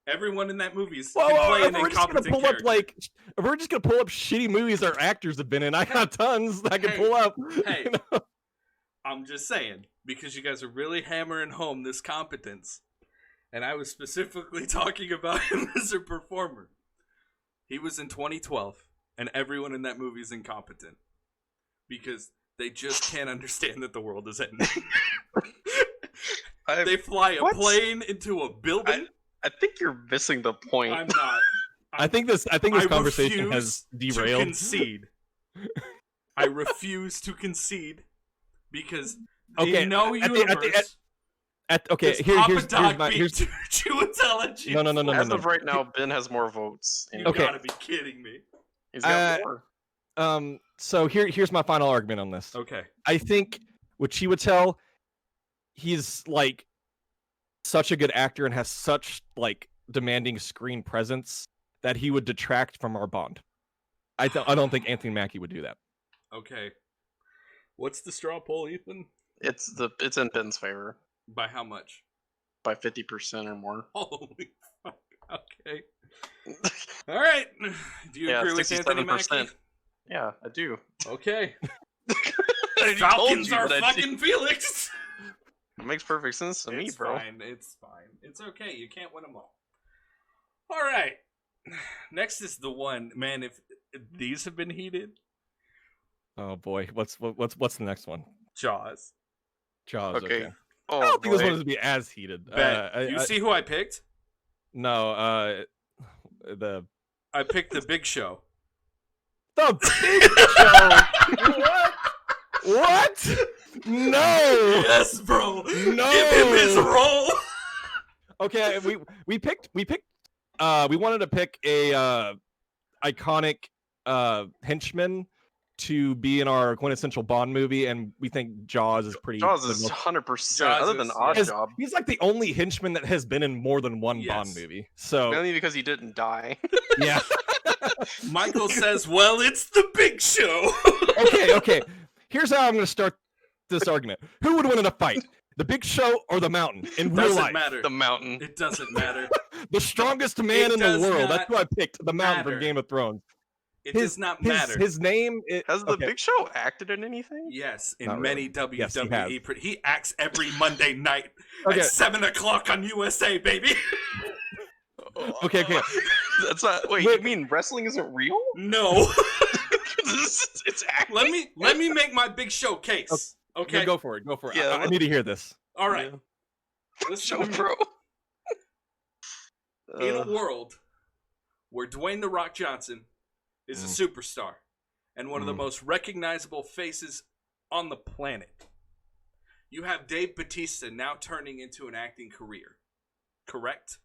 Everyone in that movie is playing an incompetent character. If we're just gonna pull up shitty movies our actors have been in, I got tons I can pull up. Hey, I'm just saying, because you guys are really hammering home this competence, and I was specifically talking about him as a performer. He was in 2012, and everyone in that movie is incompetent. Because they just can't understand that the world is ending. They fly a plane into a building. I think you're missing the point. I'm not. I think this conversation has derailed. To concede. I refuse to concede because in no universe. Here's my Chiwetel Ejiofor. No. As of right now, Ben has more votes. You gotta be kidding me. He's got more. So here's my final argument on this. Okay. I think with Chiwetel, he's like such a good actor and has such like demanding screen presence that he would detract from our bond. I don't think Anthony Mackie would do that. Okay. What's the straw poll, Ethan? It's in Ben's favor. By how much? By 50% or more. Holy fuck. Okay. All right. Do you agree with Anthony Mackie? Yeah, I do. Okay. Falcons are fucking Felix. It makes perfect sense to me, bro. It's fine. It's okay. You can't win them all. All right. Next is the one, man. If these have been heated. Oh boy, what's the next one? Jaws. Okay. Oh, I don't think this one is to be as heated. You see who I picked? No. I picked The Big Show. The Big Show. What? No. Yes, bro. No. Give him his role. Okay, we picked. We wanted to pick a iconic henchman to be in our quintessential Bond movie, and we think Jaws is pretty. Jaws is 100%. Other than Oddjob, he's like the only henchman that has been in more than one Bond movie. So mainly because he didn't die. Yeah. Michael says, "Well, it's The Big Show." Okay. Here's how I'm going to start this argument. Who would win in a fight? The Big Show or the Mountain in real life? Matter. The Mountain. It doesn't matter. The strongest man in the world. That's who I picked. The Mountain from Game of Thrones. It does not matter. His name has the Big Show acted in anything? Yes, in Not many really. WWE. Yes, he acts every Monday night at 7:00 on USA, baby. Okay. That's not. Wait, you mean wrestling isn't real? No. It's acting. Let me make my Big Show case. Okay, go for it. Yeah, I need to hear this. All right. Yeah. Show, bro. In a world where Dwayne "The Rock" Johnson is a superstar and one of the most recognizable faces on the planet, you have Dave Bautista now turning into an acting career. Correct?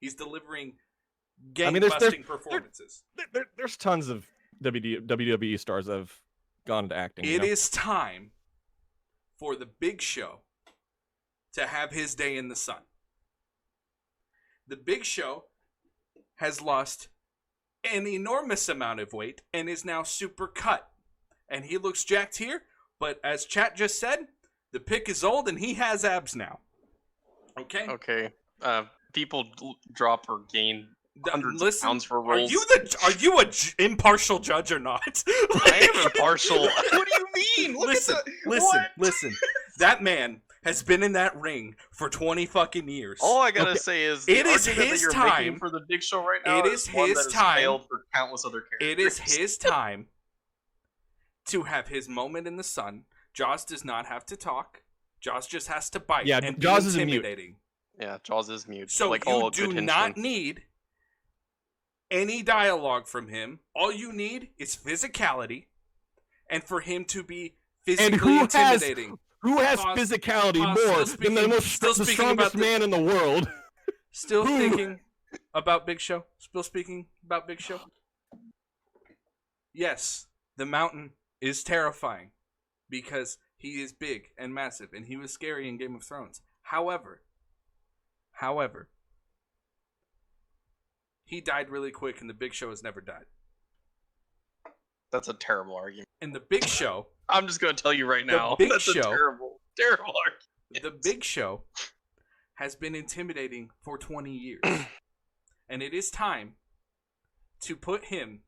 He's delivering game-busting performances. There's tons of WWE stars that have gone into acting. It is time for The Big Show to have his day in the sun. The Big Show has lost an enormous amount of weight and is now super cut. And he looks jacked here, but as chat just said, the pick is old and he has abs now. Okay? Okay. People drop or gain hundreds of pounds for roles. Are you a impartial judge or not? I am impartial. What do you mean? Listen. That man has been in that ring for 20 fucking years. All I gotta say is it is his time for the Big Show right now. It is his time. Failed for countless other characters. It is his time to have his moment in the sun. Jaws does not have to talk. Jaws just has to bite. Yeah, and Jaws be is intimidating. Yeah, Jaws is mute. So like you do not need any dialogue from him. All you need is physicality, and for him to be physically intimidating. Who has physicality more than the strongest man in the world? Still thinking about Big Show? Still speaking about Big Show? Yes, the Mountain is terrifying because he is big and massive, and he was scary in Game of Thrones. However, he died really quick, and the Big Show has never died. That's a terrible argument. And the Big Show, I'm just going to tell you right now. Big That's Show- a terrible argument. the Big Show has been intimidating for 20 years. And it is time to put him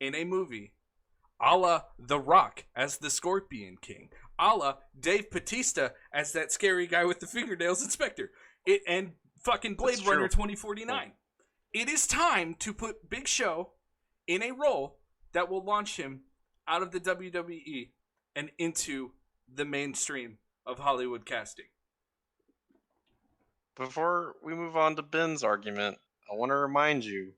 in a movie a la The Rock as the Scorpion King, a la Dave Bautista as that scary guy with the fingernails inspector, and fucking Blade That's true. Runner 2049. It is time to put Big Show in a role that will launch him out of the WWE and into the mainstream of Hollywood casting. Before we move on to Ben's argument, I want to remind you,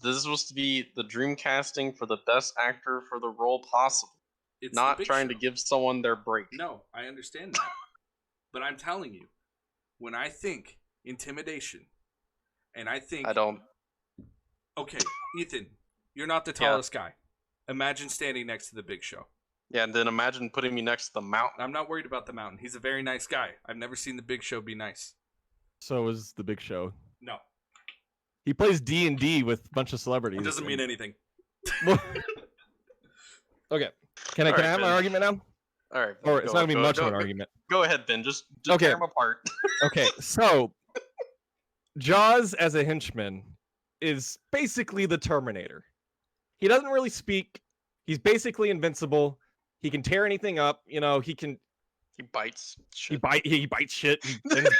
this is supposed to be the Dreamcasting for the best actor for the role possible. It's Not the Big trying Show. to give someone their break. No, I understand that. But I'm telling you, when I think intimidation, and I think... I don't. Okay, Ethan, you're not the tallest guy. Imagine standing next to the Big Show. Yeah, and then imagine putting me next to the mountain. I'm not worried about the Mountain. He's a very nice guy. I've never seen the Big Show be nice. So is the Big Show. No, He plays D&D with a bunch of celebrities. it doesn't mean anything. Okay. Can I All right, have my Ben. argument now? All right. Or it's not going to be much of an argument. Go ahead, Ben. Just Okay. tear them apart. Okay, so Jaws as a henchman is basically the Terminator. He doesn't really speak. He's basically invincible. He can tear anything up. You know, he can He bites shit. he bites shit. He bends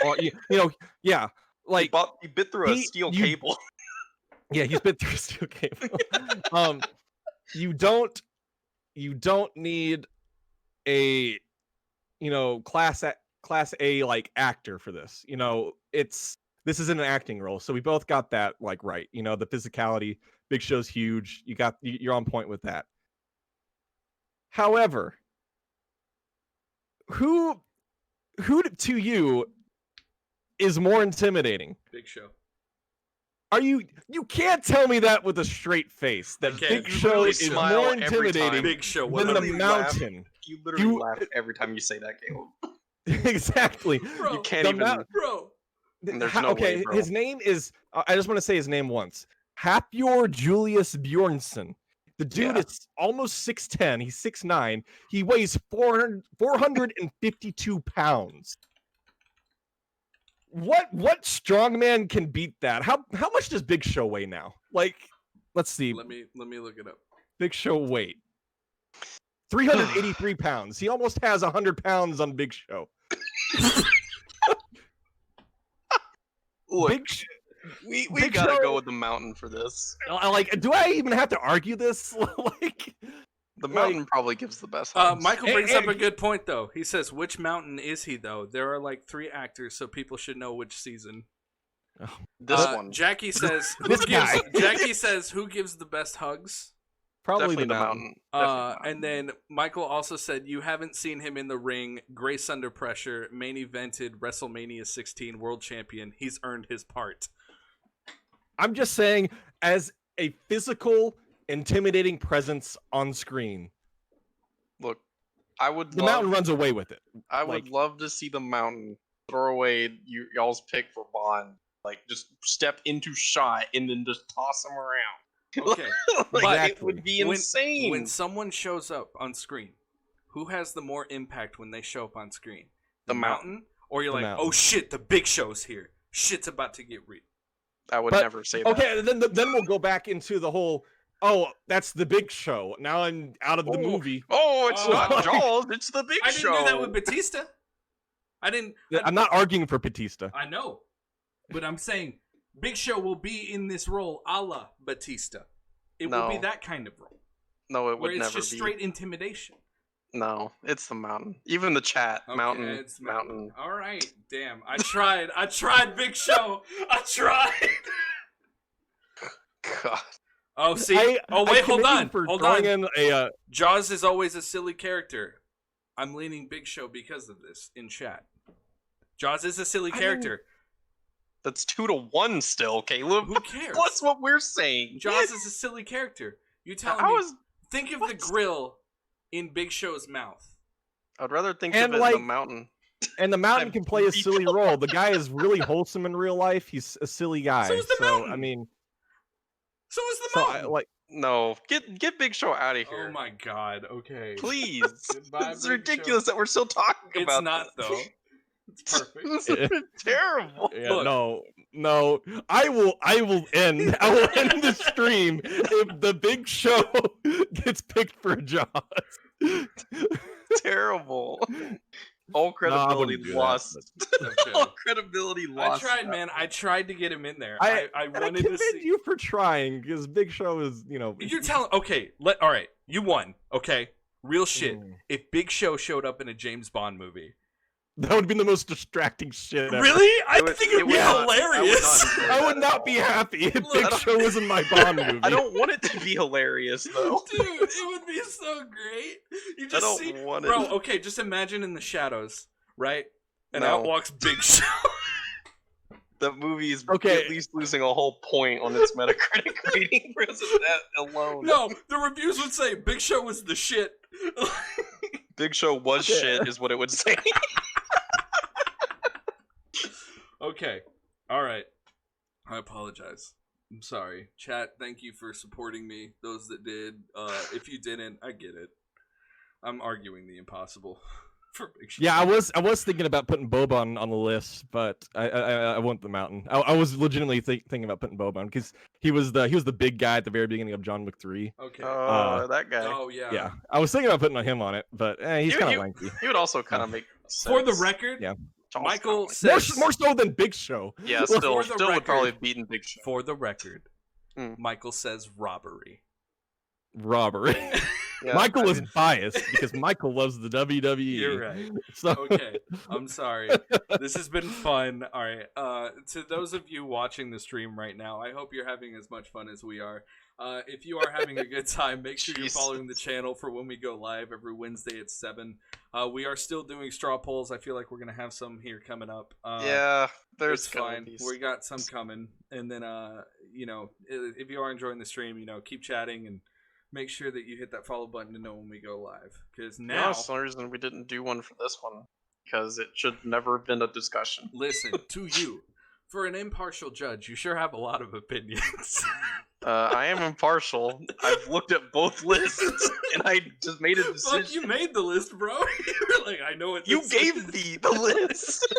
yeah. Like He bit through a he- steel you- cable. yeah, he's been through a steel cable. You don't need a class A like actor for this. This is an acting role, so we both got that like right. The physicality. Big Show's huge. You're on point with that. However, who to you is more intimidating? Big Show. You can't tell me that with a straight face. That Okay, Big you Show literally is smile more every intimidating time. Big Show. than What the the literally laugh. Mountain. You literally You- laugh every time you say that, Caleb. Exactly. bro, You can't The even. Mount- bro. And there's no okay, way, bro. his name is. I just want to say his name once. Hapjor Julius Bjornsson. The dude Yeah. is almost 6'10". He's 6'9". He weighs 452 pounds. What strongman can beat that? How much does Big Show weigh now? Like, let's see. Let me look it up. Big Show weight. 383 pounds. He almost has 100 pounds on Big Show. Look, Big Sh- we Big gotta Show- go with the mountain for this. like, do I even have to argue this? Like, The Like- mountain probably gives the best. hugs. Michael brings And- up a good point, though. He says, which Mountain is he, though? There are like 3 actors, so people should know which season. This one. Jackie says, This guy. Jackie says, who gives the best hugs? probably Definitely the mountain. Definitely the mountain. And then Michael also said, you haven't seen him in the ring, Grace Under Pressure, main evented WrestleMania 16 world champion. He's earned his part. I'm just saying, as a physical, intimidating presence on screen, Look, I would the love. mountain runs away with it. I would like- love to see the mountain throw away y'all's pick for Bond. Like, just step into shot and then just toss him around. Okay. Like, Exactly. it would be insane. When someone shows up on screen, who has the more impact when they show up on screen? The mountain. Or you're The like, Mountain. oh shit, the Big Show's here. Shit's about to get real. I would But- never say that. Okay, then we'll go back into the whole. Oh, that's the Big Show. Now I'm out of the Oh. movie. Oh, it's Oh. not Jaws. It's the Big I didn't Show. do that with Batista. I didn't. I'm not arguing for Batista. I know. But I'm saying Big Show will be in this role a la Batista. It will be No. that kind of role. No, it Where would it's never just be. straight intimidation. No, it's the mountain. Even the chat, Okay, mountain, it's mountain. All right, damn. I tried. I tried, Big Show. I tried. God. Oh, see. I Wait, hold commend you on. For Hold throwing on. in a. Jaws is always a silly character. I'm leaning Big Show because of this in chat. Jaws is a silly I character. That's 2-1 still, Caleb. Who cares? What's what we're saying? Jaws is a silly character. You telling me? Think of the grill in Big Show's mouth. I'd rather think And, of it like, in the mountain. And the mountain I'm can play a silly really role. The guy is really wholesome in real life. He's a silly guy. So is the mountain. I mean, So is the mountain. No, get Big Show out of here. Oh my god. Okay. Please. Goodbye, It's Big ridiculous that we're still talking about It's not this. though. It's perfect. This has been terrible. yeah, Look. no. I will end the stream if the Big Show gets picked for Jaws. Terrible. All credibility lost. Okay. All credibility lost. I tried, man. I tried to get him in there. I wanted to commend see you for trying because Big Show is, You're telling. Okay. All right. You won. Okay. Real shit. If Big Show showed up in a James Bond movie, that would be the most distracting shit ever. Really? I think it would be not- hilarious. I would not be happy if Big Show was in my Bond movie. I don't want it to be hilarious though. Dude, it would be so great. You just don't see, want it. bro. Okay, just imagine in the shadows, right? And No. out walks Big Show. That movie is Okay. at least losing a whole point on its Metacritic rating because of that alone. No, the reviews would say Big Show was the shit. Big Show was Okay. shit, is what it would say. Okay, all right. I apologize. I'm sorry, chat. Thank you for supporting me. Those that did. If you didn't, I get it. I'm arguing the impossible for Big Show. Yeah, I was thinking about putting Boba on the list, but I want the mountain. I was legitimately thinking about putting Boba on because he was the big guy at the very beginning of John Wick 3. Okay. That guy. Oh yeah. Yeah, I was thinking about putting him on it, but he's kind of lengthy. He would also kind of make sense. For the record, Yeah. Michael More says. so than Big Show. Yeah, For still the record- would probably have beaten Big Show. For the record, Mm. Michael says robbery. Robbery. Yeah, Michael I is mean, biased because Michael loves the WWE. You're right. So Okay, I'm sorry. This has been fun. All right. To those of you watching the stream right now, I hope you're having as much fun as we are. If you are having a good time, make sure you're following the channel for when we go live every Wednesday at 7. We are still doing straw polls. I feel like we're gonna have some here coming up. yeah, there's It's fine. penalties. We got some coming, and then if you are enjoying the stream, keep chatting and make sure that you hit that follow button to know when we go live. Because now, That's the only reason we didn't do one for this one, because it should never have been a discussion. listen to you. For an impartial judge, you sure have a lot of opinions. I am impartial. I've looked at both lists, and I just made a decision. Fuck, you made the list, bro. You were like, I know what You this gave is. me the list.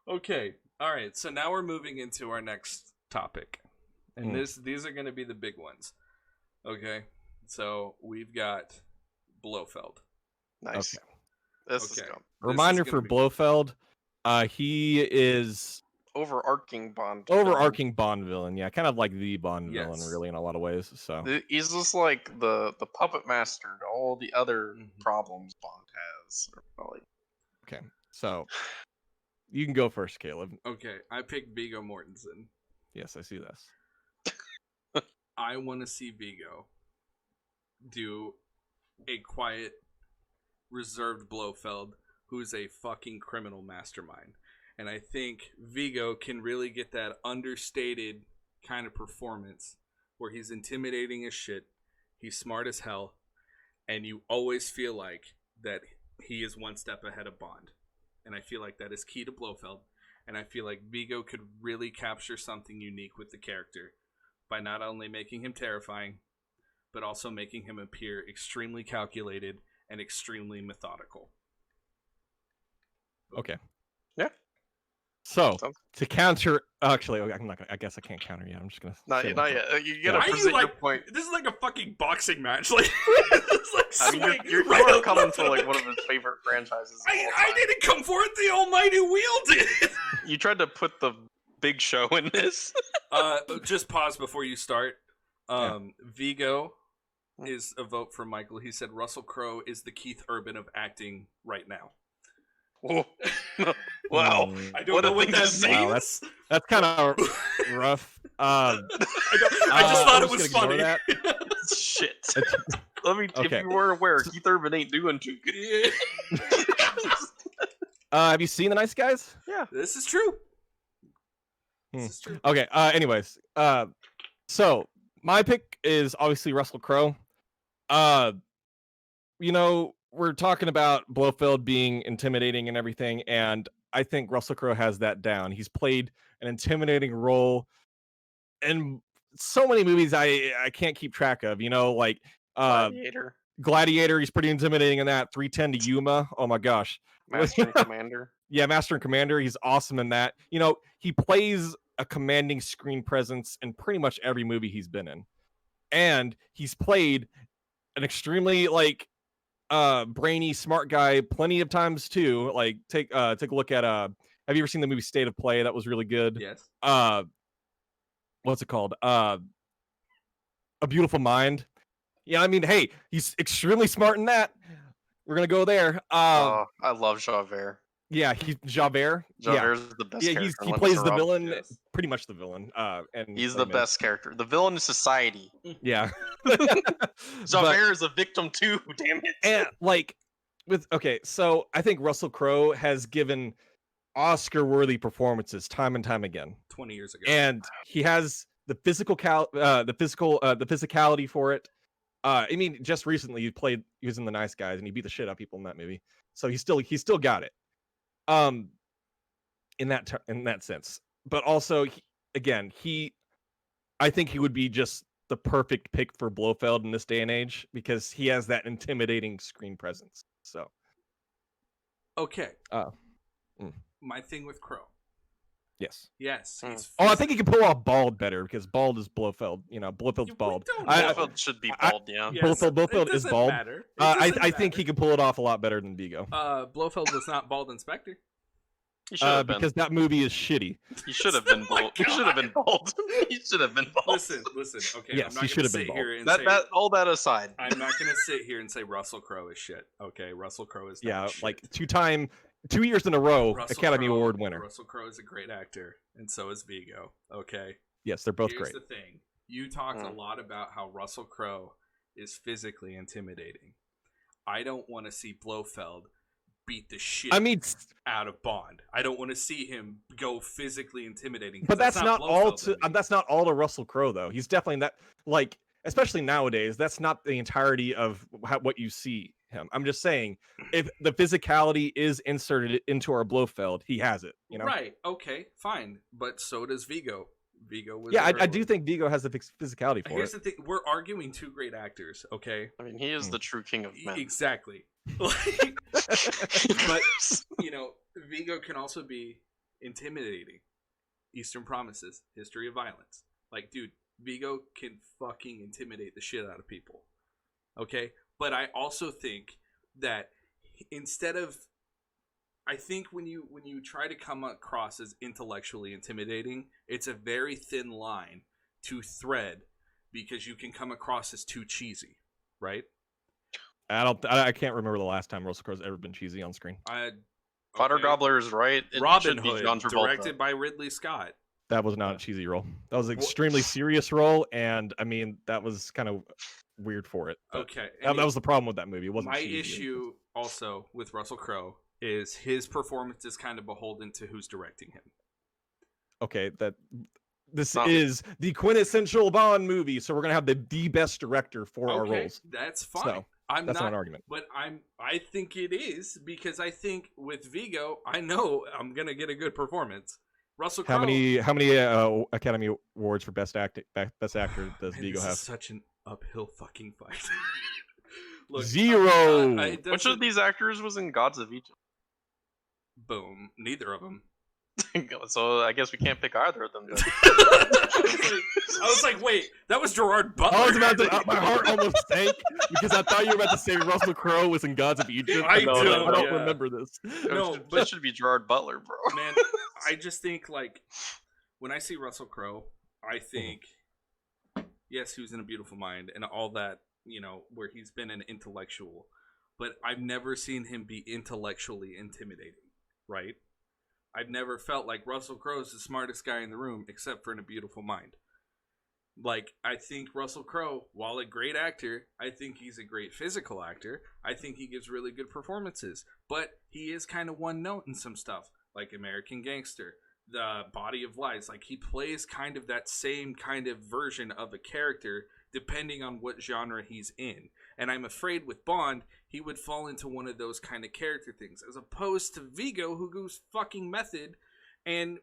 Okay, all right. So now we're moving into our next topic, and Mm. these are going to be the big ones. Okay, so we've got Blofeld. Nice. Okay. This is Okay. dumb. Reminder This is for gonna be- Blofeld, he is Overarching Bond. overarching Bond villain. Yeah, kind of like the Bond villain, Yes. really, in a lot of ways. So He's just like the puppet master to all the other Mhm. problems Bond has. Like, okay, so you can go first, Caleb. Okay, I picked Viggo Mortensen. Yes, I see this. I want to see Viggo do a quiet, reserved Blofeld who's a fucking criminal mastermind. And I think Viggo can really get that understated kind of performance where he's intimidating as shit, he's smart as hell, and you always feel like that he is one step ahead of Bond. And I feel like that is key to Blofeld. And I feel like Viggo could really capture something unique with the character by not only making him terrifying, but also making him appear extremely calculated and extremely methodical. Okay. Yeah. So Sounds- to counter, actually, I'm not. I guess I can't counter yet. I'm just gonna. not, say not myself. yet. You gotta Why are you present your like- point. This is like a fucking boxing match. Like, it's like I mean, swing you're right up coming the for like fuck. one of his favorite franchises. Of all I time. didn't come for it. The almighty wheel did. You tried to put the Big Show in this. Just pause before you start. Viggo Hmm. is a vote for Michael. He said Russell Crowe is the Keith Urban of acting right now. Whoa. Wow. I don't What a know what thing to that say. means. Wow, that's kind of rough. I just thought I'm it was just gonna funny. ignore Shit. Let me. If Okay. you weren't aware, Keith Urban ain't doing too good. Yeah. Have you seen The Nice Guys? Yeah. This is true. This is true. Okay. Anyways, so my pick is obviously Russell Crowe. We're talking about Blofeld being intimidating and everything, and I think Russell Crowe has that down. He's played an intimidating role in so many movies I can't keep track of. Like Gladiator, Gladiator, he's pretty intimidating in that. 310 to Yuma. Oh my gosh. Master and Commander. Yeah, Master and Commander, he's awesome in that. He plays a commanding screen presence in pretty much every movie he's been in. And he's played an extremely brainy, smart guy plenty of times too. Like take a look at have you ever seen the movie State of Play? That was really good. Yes. What's it called? A Beautiful Mind. Yeah, I mean, hey, he's extremely smart in that. We're gonna go there. I love Javert. Yeah, he's Javert. Javert's the best Yeah, character. he plays the villain, Yes. pretty much the villain. And He's the best character. The villain is society. Yeah. Javert is a victim too. Damn it. And so I think Russell Crowe has given Oscar-worthy performances time and time again. 20 years ago. And he has the physicality for it. I mean, just recently he was in The Nice Guys and he beat the shit out of people in that movie. So he's still got it. In that sense. But also I think he would be just the perfect pick for Blofeld in this day and age because he has that intimidating screen presence. So okay. Mm. My thing with Crow. Yes. Yes. I think he can pull off bald better because bald is Blofeld. Blofeld's bald. Blofeld should be bald, yeah. Yes, Blofeld is bald. Matter. I think he can pull it off a lot better than Vigo. Blofeld was not Bald Inspector. He should have been. Because that movie is shitty. He should have been bald. He should have been bald. He should have been bald. Listen. Okay. Yes, I'm not he should have been sit bald. here and That all that aside, I'm not gonna sit here and say Russell Crowe is shit. Okay, Russell Crowe is not shit. Like 2 years in a row Russell Academy Crowe, Award winner. Russell Crowe is a great actor, and so is Vigo. Okay. Yes, they're both Here's great. the thing. You talked a lot about how Russell Crowe is physically intimidating. I don't want to see Blofeld beat the shit out of Bond. I don't want to see him go physically intimidating. But that's not all to that's not all to Russell Crowe though. He's definitely that especially nowadays, that's not the entirety of what you see him. I'm just saying, if the physicality is inserted into our Blofeld, he has it. Right? Okay, fine. But so does Vigo. Vigo was. Yeah, I do think Vigo has the physicality for Here's it. the thing: we're arguing two great actors. Okay. I mean, he is the true king of men. Exactly. But Vigo can also be intimidating. Eastern Promises, History of Violence. Dude, Vigo can fucking intimidate the shit out of people. Okay? But I also think that I think when you try to come across as intellectually intimidating, it's a very thin line to thread because you can come across as too cheesy, right? I can't remember the last time Russell Crowe's ever been cheesy on screen. Potter Gobbler is right. It Robin should be Hood, John Travolta. directed by Ridley Scott. That was not a cheesy role. That was an extremely serious role, and I mean that was kind of weird for it. Okay, that was the problem with that movie. It wasn't my cheesy. issue also with Russell Crowe is his performance is kind of beholden to who's directing him. Okay, this is the quintessential Bond movie, so we're gonna have the best director for our roles. That's fine. So, that's not an argument. But I think it is because I think with Vigo, I know I'm gonna get a good performance. Russell Crowe. How many Academy Awards for best actor does Vigo have? This is such an uphill fucking fight. Look, 0. Which of these actors was in Gods of Egypt? Boom. Neither of them. So I guess we can't pick either of them. I was like, wait, that was Gerard Butler. I was about to. My heart almost sank because I thought you were about to say Russell Crowe was in Gods of Egypt. I don't remember this. No, but that should be Gerard Butler, bro. Man, I just think when I see Russell Crowe, I think yes, he was in A Beautiful Mind and all that, where he's been an intellectual, but I've never seen him be intellectually intimidating, right? I've never felt like Russell Crowe is the smartest guy in the room, except for In A Beautiful Mind. I think Russell Crowe, while a great actor, I think he's a great physical actor. I think he gives really good performances, but he is kind of one note in some stuff, like American Gangster, the Body of Lies. Like, he plays kind of that same kind of version of a character depending on what genre he's in. And I'm afraid with Bond, he would fall into one of those kind of character things, as opposed to Viggo, who goes fucking method and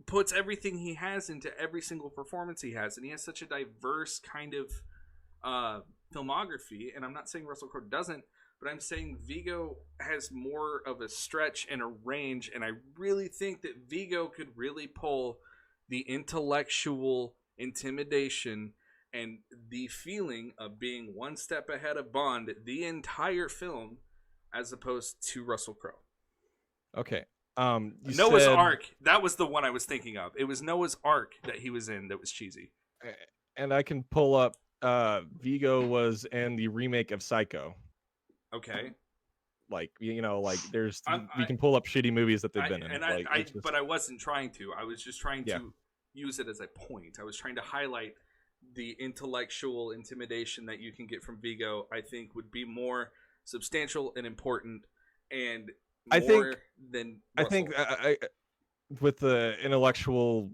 puts everything he has into every single performance he has. And he has such a diverse kind of filmography. And I'm not saying Russell Crowe doesn't, but I'm saying Viggo has more of a stretch and a range, and I really think that Viggo could really pull the intellectual intimidation and the feeling of being one step ahead of Bond the entire film, as opposed to Russell Crowe. Okay. Noah's Ark, that was the one I was thinking of. It was Noah's Ark that he was in that was cheesy. And I can pull up Viggo was in the remake of Psycho. Okay. Like, you know, like there's we can pull up shitty movies that they've been in. And like, but I wasn't trying to. I was just trying Yeah. to use it as a point. I was trying to highlight the intellectual intimidation that you can get from Viggo. I think would be more substantial and important, and more than Russell. I think with the intellectual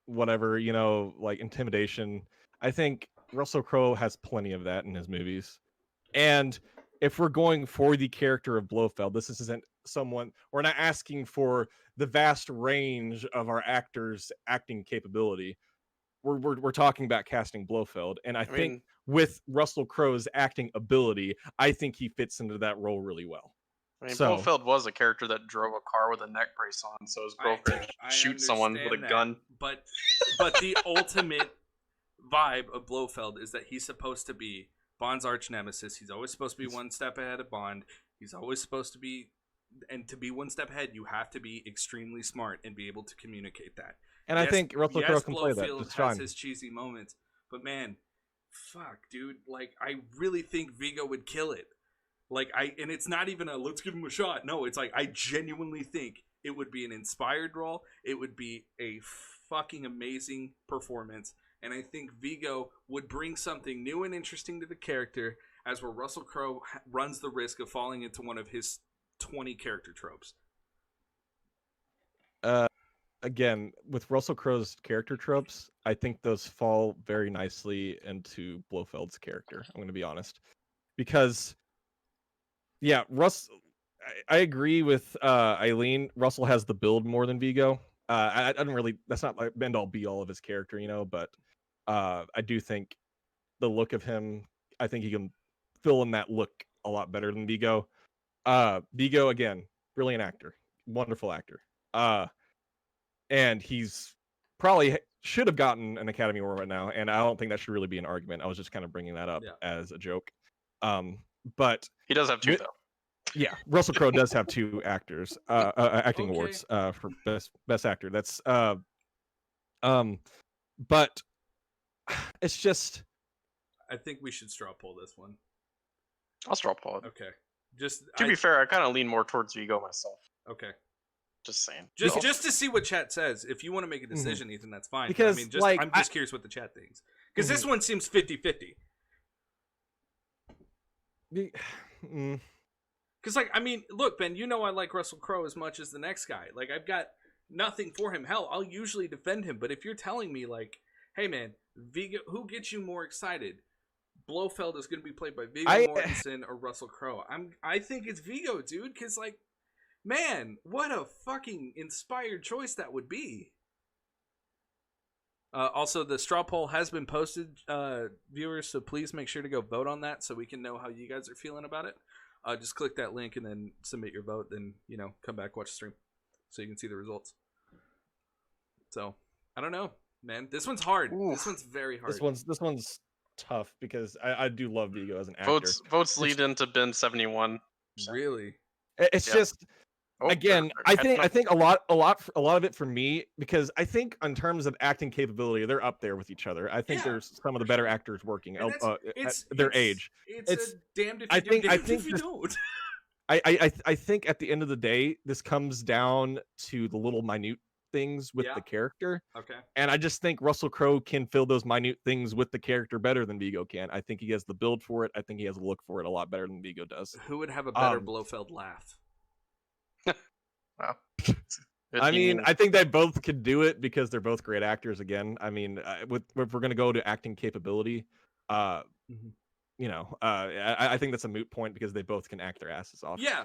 whatever, you know, like intimidation, I think Russell Crowe has plenty of that in his movies. And if we're going for the character of Blofeld, this isn't someone, we're not asking for the vast range of our actors' acting capability. We're talking about casting Blofeld, and I think with Russell Crowe's acting ability, I think he fits into that role really well. I mean, Blofeld was a character that drove a car with a neck brace on, so his girlfriend shoot someone with a gun. But the ultimate vibe of Blofeld is that he's supposed to be Bond's arch nemesis. He's always supposed to be one step ahead of Bond. He's always supposed to be, and to be one step ahead, you have to be extremely smart and be able to communicate that. And I think Russell Crowe can play that. Blofeld has his cheesy moments, but man, fuck, dude, like I really think Viggo would kill it. Like and it's not even a let's give him a shot. No, it's like I genuinely think it would be an inspired role. It would be a fucking amazing performance. And I think Viggo would bring something new and interesting to the character, as where Russell Crowe runs the risk of falling into one of his 20 character tropes. Again, with Russell Crowe's character tropes, I think those fall very nicely into Blofeld's character. I'm going to be honest. Because, yeah, I agree with Eileen. Russell has the build more than Viggo. I don't really, that's not like end all be all of his character, you know, but I do think the look of him, I think he can fill in that look a lot better than Viggo. Viggo, again, brilliant actor, wonderful actor. And he's probably should have gotten an Academy Award right now, and I don't think that should really be an argument. I was just kind of bringing that up as a joke. But he does have two, though. Yeah, Russell Crowe does have two acting awards for best actor. That's but it's just. I think we should straw poll this one. I'll straw poll it. Okay. To be fair, I kind of lean more towards Viggo myself. Okay. Just saying. Just to see what chat says. If you want to make a decision, Ethan, that's fine. Because I mean, I'm just curious what the chat thinks. Because this one seems 50-50. Because, like, I mean, look, Ben, you know I like Russell Crowe as much as the next guy. Like, I've got nothing for him. Hell, I'll usually defend him. But if you're telling me, like, hey, man, Viggo, who gets you more excited? Blofeld is going to be played by Viggo Mortensen or Russell Crowe. I think it's Viggo, dude, because, like, man, what a fucking inspired choice that would be. Also, the straw poll has been posted, viewers, so please make sure to go vote on that so we can know how you guys are feeling about it. Just click that link and then submit your vote, then, you know, come back, watch the stream so you can see the results. So, I don't know, man. This one's hard. Ooh. This one's very hard. This one's tough because I do love Viggo as an actor. Votes lead into Ben 71. Really? It's just again, I think a lot of it for me, because I think in terms of acting capability, they're up there with each other. I think there's some of the better actors working at their age. It's a damned if you do, damned if you don't. I think at the end of the day, this comes down to the little minute things with the character. Okay. And I just think Russell Crowe can fill those minute things with the character better than Viggo can. I think he has the build for it. I think he has a look for it a lot better than Viggo does. Who would have a better Blofeld laugh? Wow. I mean, I think they both could do it because they're both great actors. Again, I mean, if we're gonna go to acting capability, I think that's a moot point because they both can act their asses off. Yeah.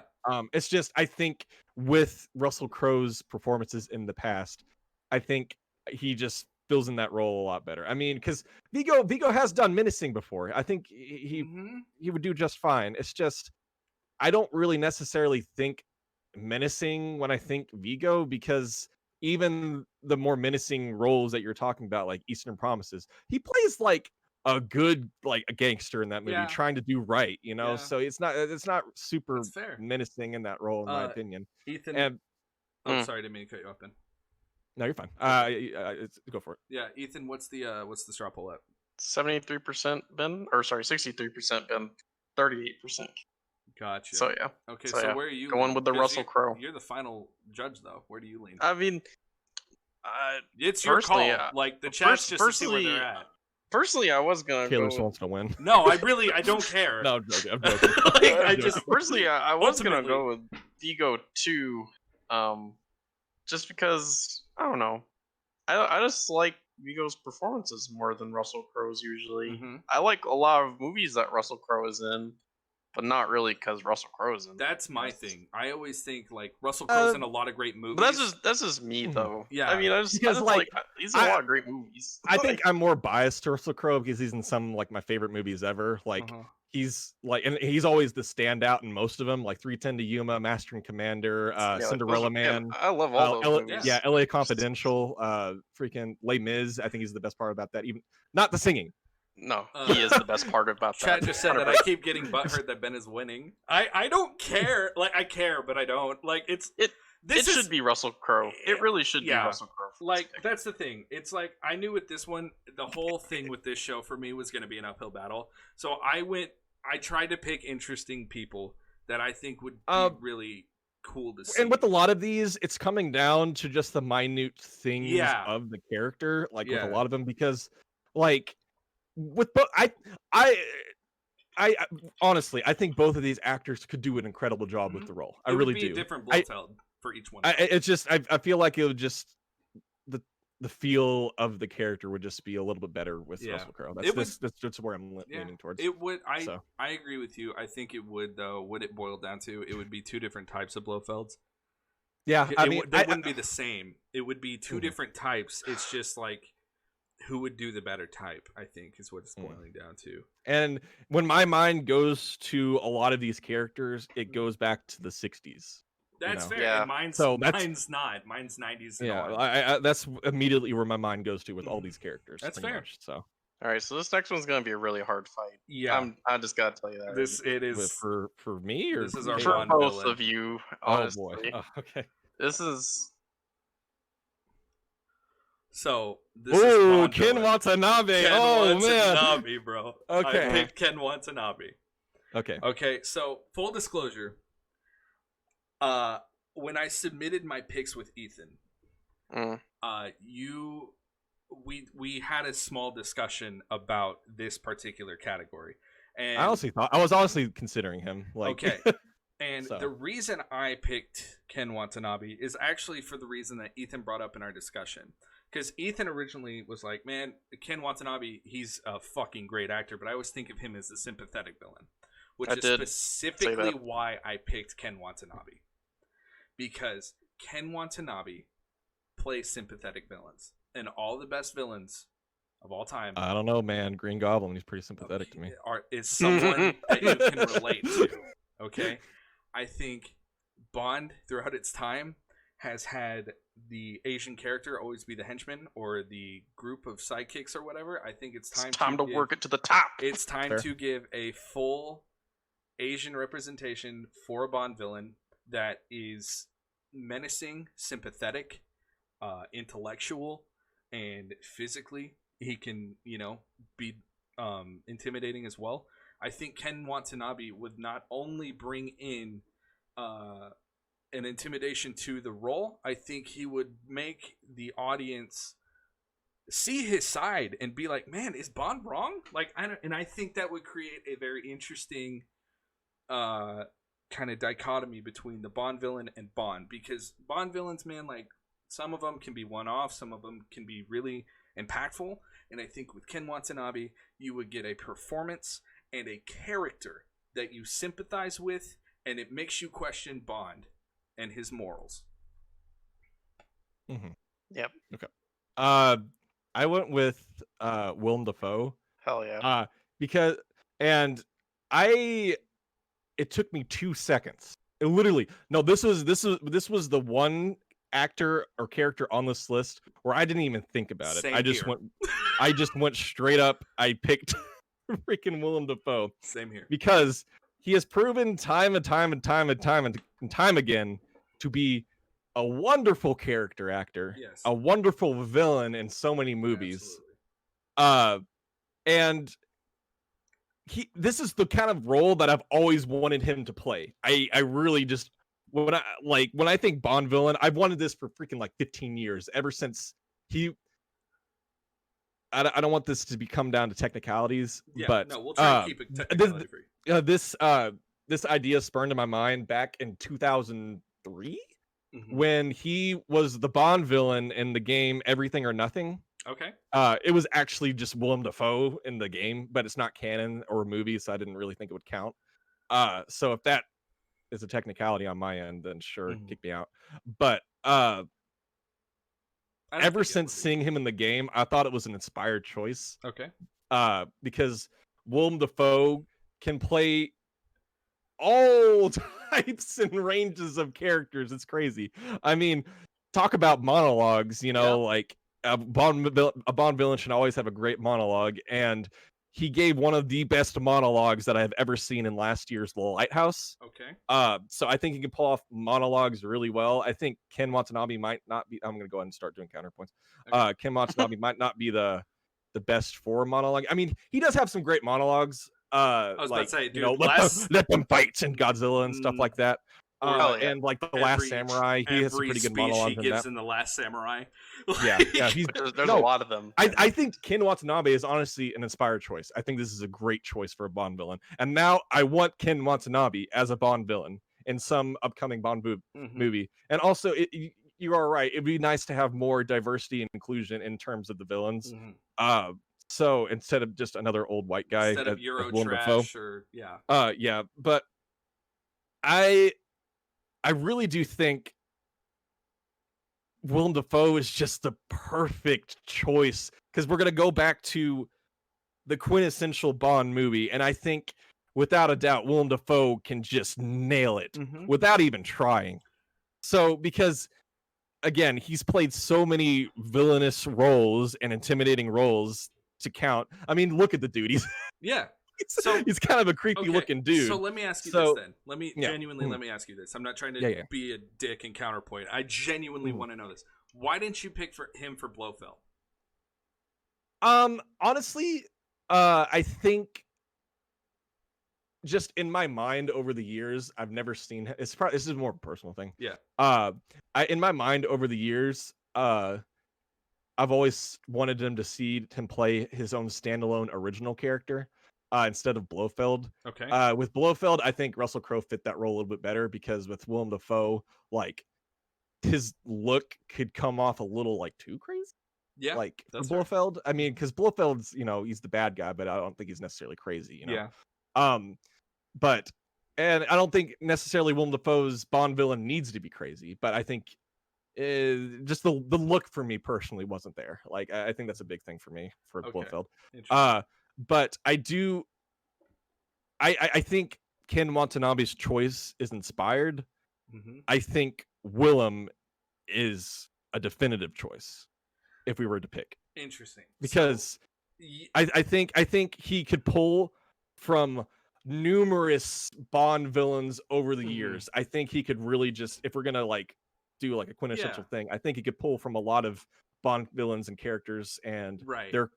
It's just I think with Russell Crowe's performances in the past, I think he just fills in that role a lot better. I mean, because Vigo has done menacing before. I think he would do just fine. It's just I don't really necessarily think menacing when I think Vigo because even the more menacing roles that you're talking about, like Eastern Promises, he plays like a good like a gangster in that movie, trying to do right, Yeah. So it's not super That's fair. menacing in that role, in my opinion. Ethan, and sorry, I didn't mean to cut you off then. No, you're fine. Go for it. Yeah, Ethan, what's the straw poll at? 73% Ben, or sorry, 63% Ben, 38%. Gotcha. So yeah. Okay, so where are you going with the Russell Crowe? You're the final judge, though. Where do you lean? I mean, it's your call. Like the chat's just to see where they're at. Personally, I was gonna. Taylor wants to win. No, I don't care. No, I'm joking. I'm joking. Personally, I was gonna go with Vigo 2, just because I don't know. I just like Vigo's performances more than Russell Crowe's usually. I like a lot of movies that Russell Crowe is in, but not really because Russell Crowe's in. That's my thing. I always think like Russell Crowe's in a lot of great movies. But that's just me though. Yeah. I mean, I just like he's in a lot of great movies. I think I'm more biased to Russell Crowe because he's in some like my favorite movies ever. Like he's like, and he's always the standout in most of them, like 3:10 to Yuma, Master and Commander, Cinderella Man. I love all those movies. Yeah, LA Confidential, freaking Les Mis. I think he's the best part about that. Even not the singing. No, he is the best part about that. Chad just said that I keep getting butthurt that Ben is winning. I don't care. Like I care, but I don't. Like it should be Russell Crowe. It really should be Russell Crowe. Like that's the thing. It's like I knew with this one, the whole thing with this show for me was going to be an uphill battle. So I tried to pick interesting people that I think would be really cool to see. And with a lot of these, it's coming down to just the minute things of the character, like with a lot of them, because like with both, I honestly, I think both of these actors could do an incredible job with the role. I really do. Different Blofeld for each one. It's just I feel like it would just the feel of the character would just be a little bit better with Russell Crowe. That's where I'm leaning towards. It would. I agree with you. I think it would though. Would it boil down to it would be two different types of Blofelds? Yeah, they wouldn't be the same. It would be two different types. It's just like who would do the better type, I think, is what it's boiling down to. And when my mind goes to a lot of these characters, it goes back to the 60s. That's fair. Yeah. And mine's not. Mine's 90s. Yeah, that's immediately where my mind goes to with all these characters. That's fair. Much, so. All right, so this next one's gonna be a really hard fight. Yeah, I just gotta tell you that. It is for me, or this is our for both of you. Honestly. Oh boy. Oh, okay. This is. So this is Ken Watanabe. Ken man, Watanabe, bro. Okay, I picked Ken Watanabe. Okay. So full disclosure, when I submitted my picks with Ethan, we had a small discussion about this particular category, and I was honestly considering him. Okay. And the reason I picked Ken Watanabe is actually for the reason that Ethan brought up in our discussion. Because Ethan originally was like, man, Ken Watanabe, he's a fucking great actor, but I always think of him as a sympathetic villain. Which is specifically why I picked Ken Watanabe. Because Ken Watanabe plays sympathetic villains. And all the best villains of all time. I don't know, man. Green Goblin, he's pretty sympathetic to me. Is someone that you can relate to. Okay? I think Bond, throughout its time, has had the Asian character always be the henchman or the group of sidekicks or whatever. I think it's time to work it to the top. It's time to give a full Asian representation for a Bond villain that is menacing, sympathetic, intellectual, and physically he can, be intimidating as well. I think Ken Watanabe would not only bring in an intimidation to the role, I think he would make the audience see his side and be like, man, is Bond wrong? I think that would create a very interesting kind of dichotomy between the Bond villain and Bond, because Bond villains, man, like Some of them can be one-off. Some of them can be really impactful. And I think with Ken Watanabe, you would get a performance and a character that you sympathize with, and it makes you question Bond and his morals. Mm-hmm. Yep. Okay. I went with Willem Dafoe. Hell yeah. Because it took me 2 seconds. It literally this was the one actor or character on this list where I didn't even think about it. Same here. I just went straight up. I picked freaking Willem Dafoe. Same here. Because he has proven time and time again to be a wonderful character actor, Yes. a wonderful villain in so many movies. Absolutely. And this is the kind of role that I've always wanted him to play. I really just when I think Bond villain, I've wanted this for freaking like 15 years, ever since I don't want this to come down to technicalities, but no, we'll try to keep it technicality free. This idea spurned in my mind back in 2003 when he was the Bond villain in the game Everything or Nothing. Okay. It was actually just Willem Dafoe in the game, but it's not canon or a movie, so I didn't really think it would count. So if that is a technicality on my end, then sure, kick me out. But ever since seeing him in the game, I thought it was an inspired choice. Okay. Because Willem Dafoe can play all types and ranges of characters. It's crazy. I mean, talk about monologues, like a Bond villain should always have a great monologue, and he gave one of the best monologues that I've ever seen in last year's The Lighthouse. Okay. So I think he can pull off monologues really well. I think Ken Watanabe might not be. I'm going to go ahead and start doing counterpoints. Okay. Ken Watanabe might not be the best for monologue. I mean, he does have some great monologues. I was about to say, dude, let them fight and Godzilla and stuff like that. And like The Last Samurai, he has some pretty good monologues he gives in The Last Samurai. Yeah, there's a lot of them. I think Ken Watanabe is honestly an inspired choice. I think this is a great choice for a Bond villain. And now I want Ken Watanabe as a Bond villain in some upcoming Bond movie. And also, you are right. It'd be nice to have more diversity and inclusion in terms of the villains. So instead of just another old white guy, instead of Eurotrash, or yeah. But I really do think Willem Dafoe is just the perfect choice, because we're gonna go back to the quintessential Bond movie, and I think without a doubt Willem Dafoe can just nail it without even trying. So because again, he's played so many villainous roles and intimidating roles to count. I mean, look at the dude. He's kind of a creepy looking dude. So let me ask you this then. Let me genuinely let me ask you this. I'm not trying to be a dick and counterpoint. I genuinely want to know this. Why didn't you pick him for Blofeld? Honestly, I think just in my mind over the years, I've never seen. This is more of a personal thing. Yeah. In my mind over the years, I've always wanted him to see him play his own standalone original character instead of Blofeld. Okay. With Blofeld, I think Russell Crowe fit that role a little bit better, because with Willem Dafoe, like, his look could come off a little like too crazy. Yeah. Like for Blofeld, I mean, because Blofeld's, he's the bad guy, but I don't think he's necessarily crazy. Yeah. And I don't think necessarily Willem Dafoe's Bond villain needs to be crazy, but I think just the look for me personally wasn't there. Like, I think that's a big thing for me for Blofeld. But I think Ken Watanabe's choice is inspired. I think Willem is a definitive choice if we were to pick. Interesting. Because I think he could pull from numerous Bond villains over the years. I think he could really just, if we're gonna like do like a quintessential thing, I think he could pull from a lot of Bond villains and characters and their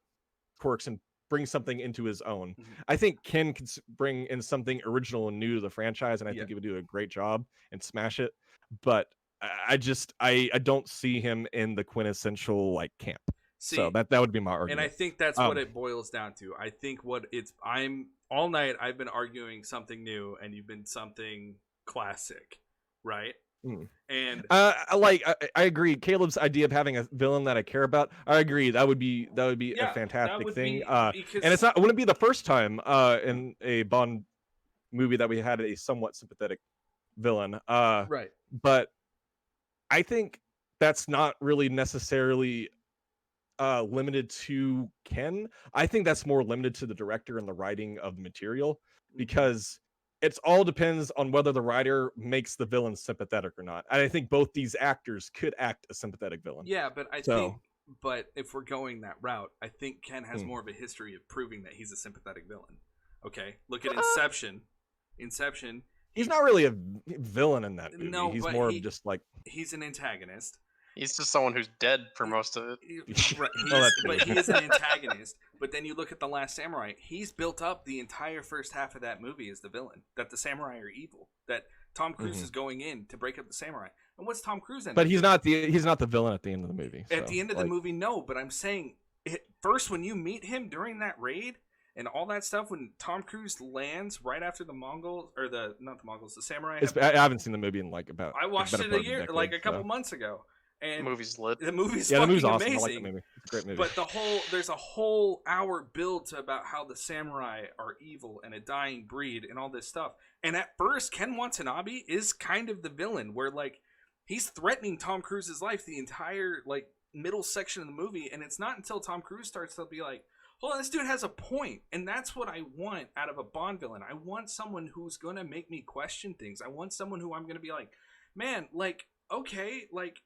quirks and bring something into his own. I think Ken could bring in something original and new to the franchise, and I think he would do a great job and smash it. But I don't see him in the quintessential like camp. So that would be my argument. And I think that's what it boils down to. I think I'm all night I've been arguing something new, and you've been something classic, right? And I agree. Caleb's idea of having a villain that I care about, I agree. That would be a fantastic thing. And it wouldn't be the first time in a Bond movie that we had a somewhat sympathetic villain. right. But I think that's not really necessarily limited to Ken. I think that's more limited to the director and the writing of the material, because it all depends on whether the writer makes the villain sympathetic or not. And I think both these actors could act a sympathetic villain. Yeah, but but if we're going that route, I think Ken has more of a history of proving that he's a sympathetic villain. Okay, look at Inception. He's not really a villain in that movie. No, he's more of just like, he's an antagonist. He's just someone who's dead for most of it. Right, but he is an antagonist. But then you look at The Last Samurai. He's built up the entire first half of that movie as the villain. That the samurai are evil. That Tom Cruise is going in to break up the samurai. And what's Tom Cruise in? But he's not the villain at the end of the movie. At the end of the movie, no. But I'm saying, first when you meet him during that raid and all that stuff, when Tom Cruise lands right after the Mongols, or the samurai. I haven't seen the movie in I watched it a couple months ago. And the movie's lit. The movie's awesome. amazing. I like the movie. It's a great movie. But there's a whole hour build to about how the samurai are evil and a dying breed and all this stuff. And at first, Ken Watanabe is kind of the villain, where like he's threatening Tom Cruise's life the entire like middle section of the movie. And it's not until Tom Cruise starts to be like, hold on, this dude has a point. And that's what I want out of a Bond villain. I want someone who's going to make me question things. I want someone who I'm going to be like, man, like, okay, like,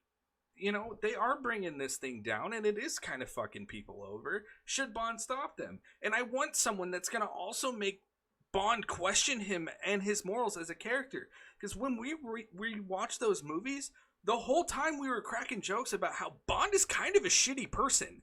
you know, they are bringing this thing down and it is kind of fucking people over. Should Bond stop them? And I want someone that's going to also make Bond question him and his morals as a character. Because when we watched those movies, the whole time we were cracking jokes about how Bond is kind of a shitty person.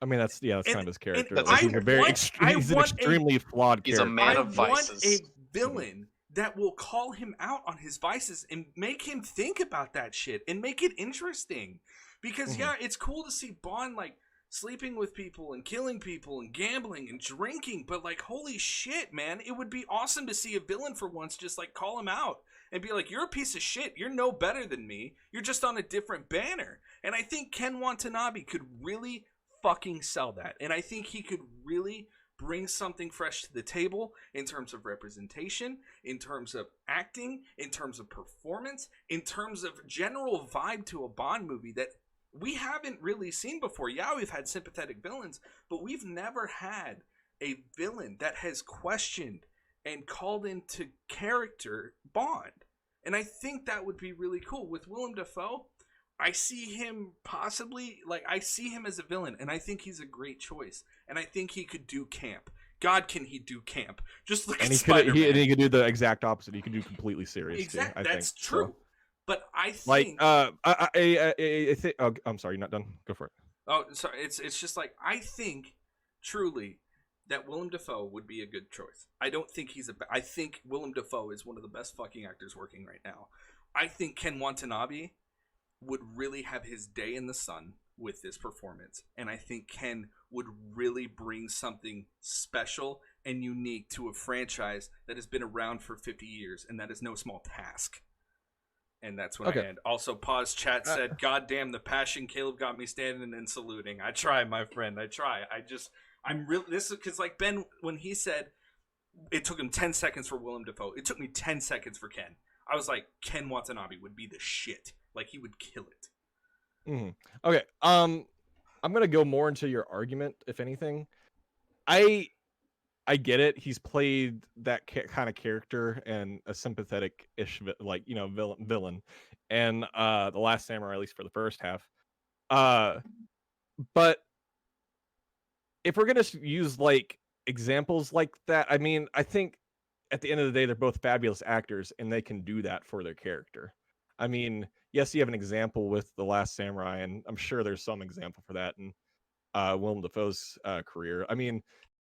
I mean, that's kind of his character. He's an extremely flawed character. He's a man of vices. I want a villain that will call him out on his vices and make him think about that shit and make it interesting. Because yeah, it's cool to see Bond like sleeping with people and killing people and gambling and drinking, but like, holy shit, man, it would be awesome to see a villain for once just like call him out and be like, you're a piece of shit, you're no better than me, you're just on a different banner. And I think Ken Watanabe could really fucking sell that, and I think he could really bring something fresh to the table in terms of representation, in terms of acting, in terms of performance, in terms of general vibe to a Bond movie that we haven't really seen before. Yeah, we've had sympathetic villains, but we've never had a villain that has questioned and called into character Bond. And I think that would be really cool. With Willem Dafoe, I see him possibly, like, I see him as a villain, and I think he's a great choice. And I think he could do camp. God, can he do camp? Just look at Spider-Man. And he could do the exact opposite. He could do completely serious. Exactly, too, that's true. So. But I like, think, I think. Oh, I'm sorry, you're not done. Go for it. Oh, sorry. It's just like, I think truly that Willem Dafoe would be a good choice. I don't think I think Willem Dafoe is one of the best fucking actors working right now. I think Ken Watanabe would really have his day in the sun with this performance, and I think Ken would really bring something special and unique to a franchise that has been around for 50 years, and that is no small task. And that's when I end. Also, pause. Chat said, "God damn, the passion Caleb got me standing and saluting." I try, my friend. I try. I'm really, this is because like Ben, when he said it took him 10 seconds for Willem Dafoe, it took me 10 seconds for Ken. I was like, Ken Watanabe would be the shit. Like, he would kill it. Mm-hmm. Okay. I'm gonna go more into your argument, if anything. I get it. He's played that kind of character and a sympathetic-ish, like, you know, villain, and The Last Samurai, at least for the first half. But if we're gonna use like examples like that, I mean, I think at the end of the day, they're both fabulous actors, and they can do that for their character. I mean, yes, you have an example with The Last Samurai, and I'm sure there's some example for that in Willem Dafoe's career. I mean,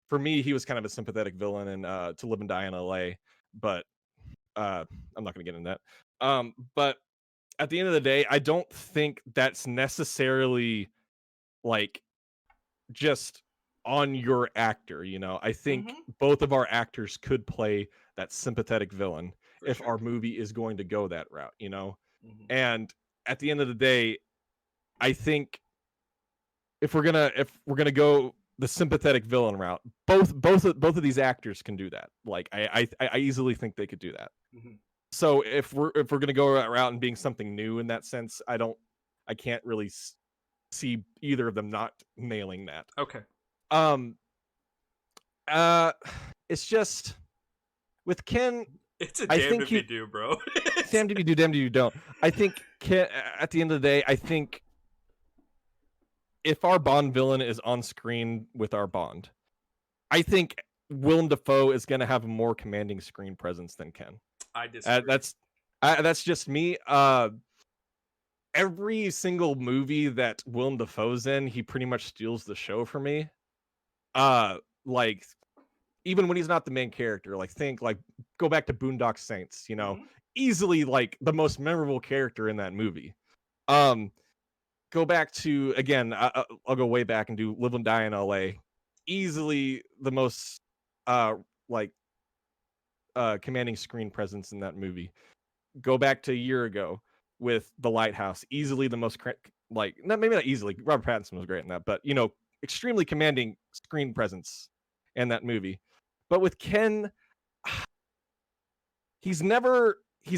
for me, he was kind of a sympathetic villain in To Live and Die in L.A., but I'm not going to get into that. But at the end of the day, I don't think that's necessarily like just on your actor, you know. I think both of our actors could play that sympathetic villain if our movie is going to go that route, you know. And at the end of the day, I think if we're gonna go the sympathetic villain route, both of these actors can do that. Like I easily think they could do that. So if we're gonna go around and being something new in that sense, I can't really see either of them not nailing that. Okay. It's just with Ken. It's a I damned think if you do, bro. damned if you do, damned if you don't. I think Ken, at the end of the day, I think if our Bond villain is on screen with our Bond, I think Willem Dafoe is going to have a more commanding screen presence than Ken. I disagree. That's just me. Every single movie that Willem Dafoe's in, he pretty much steals the show for me. Like even when he's not the main character, like go back to Boondock Saints, you know, easily like the most memorable character in that movie. Go back to, again, I'll go way back and do Live and Die in LA. Easily the most commanding screen presence in that movie. Go back to a year ago with The Lighthouse. Easily the most maybe not easily. Robert Pattinson was great in that, but you know, extremely commanding screen presence in that movie. But with Ken, he's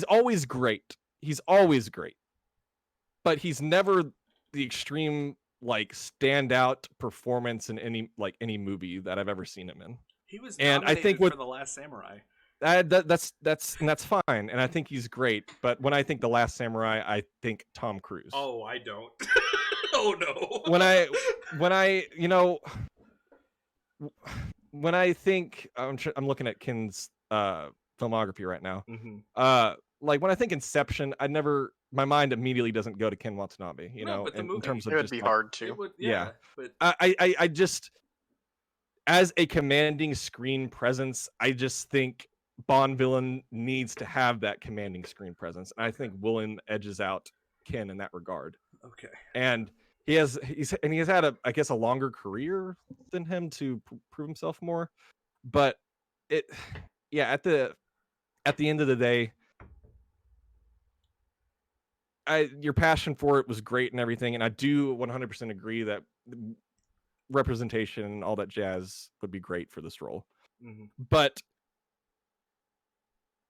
always great. He's always great. But he's never the extreme like standout performance in any movie that I've ever seen him in. He was and nominated I think for The Last Samurai. That's fine, and I think he's great. But when I think The Last Samurai, I think Tom Cruise. Oh, I don't. Oh no. when I think I'm looking at Ken's filmography right now. Like when I think Inception, my mind immediately doesn't go to Ken Watanabe. You know, in terms of it would just be like, hard to. It would, yeah. But I just, as a commanding screen presence, I just think Bond villain needs to have that commanding screen presence, and I think Willem edges out Ken in that regard. Okay. And he has had a longer career than him to prove himself more, but at the end of the day, your passion for it was great and everything, and I do 100% agree that representation and all that jazz would be great for this role. But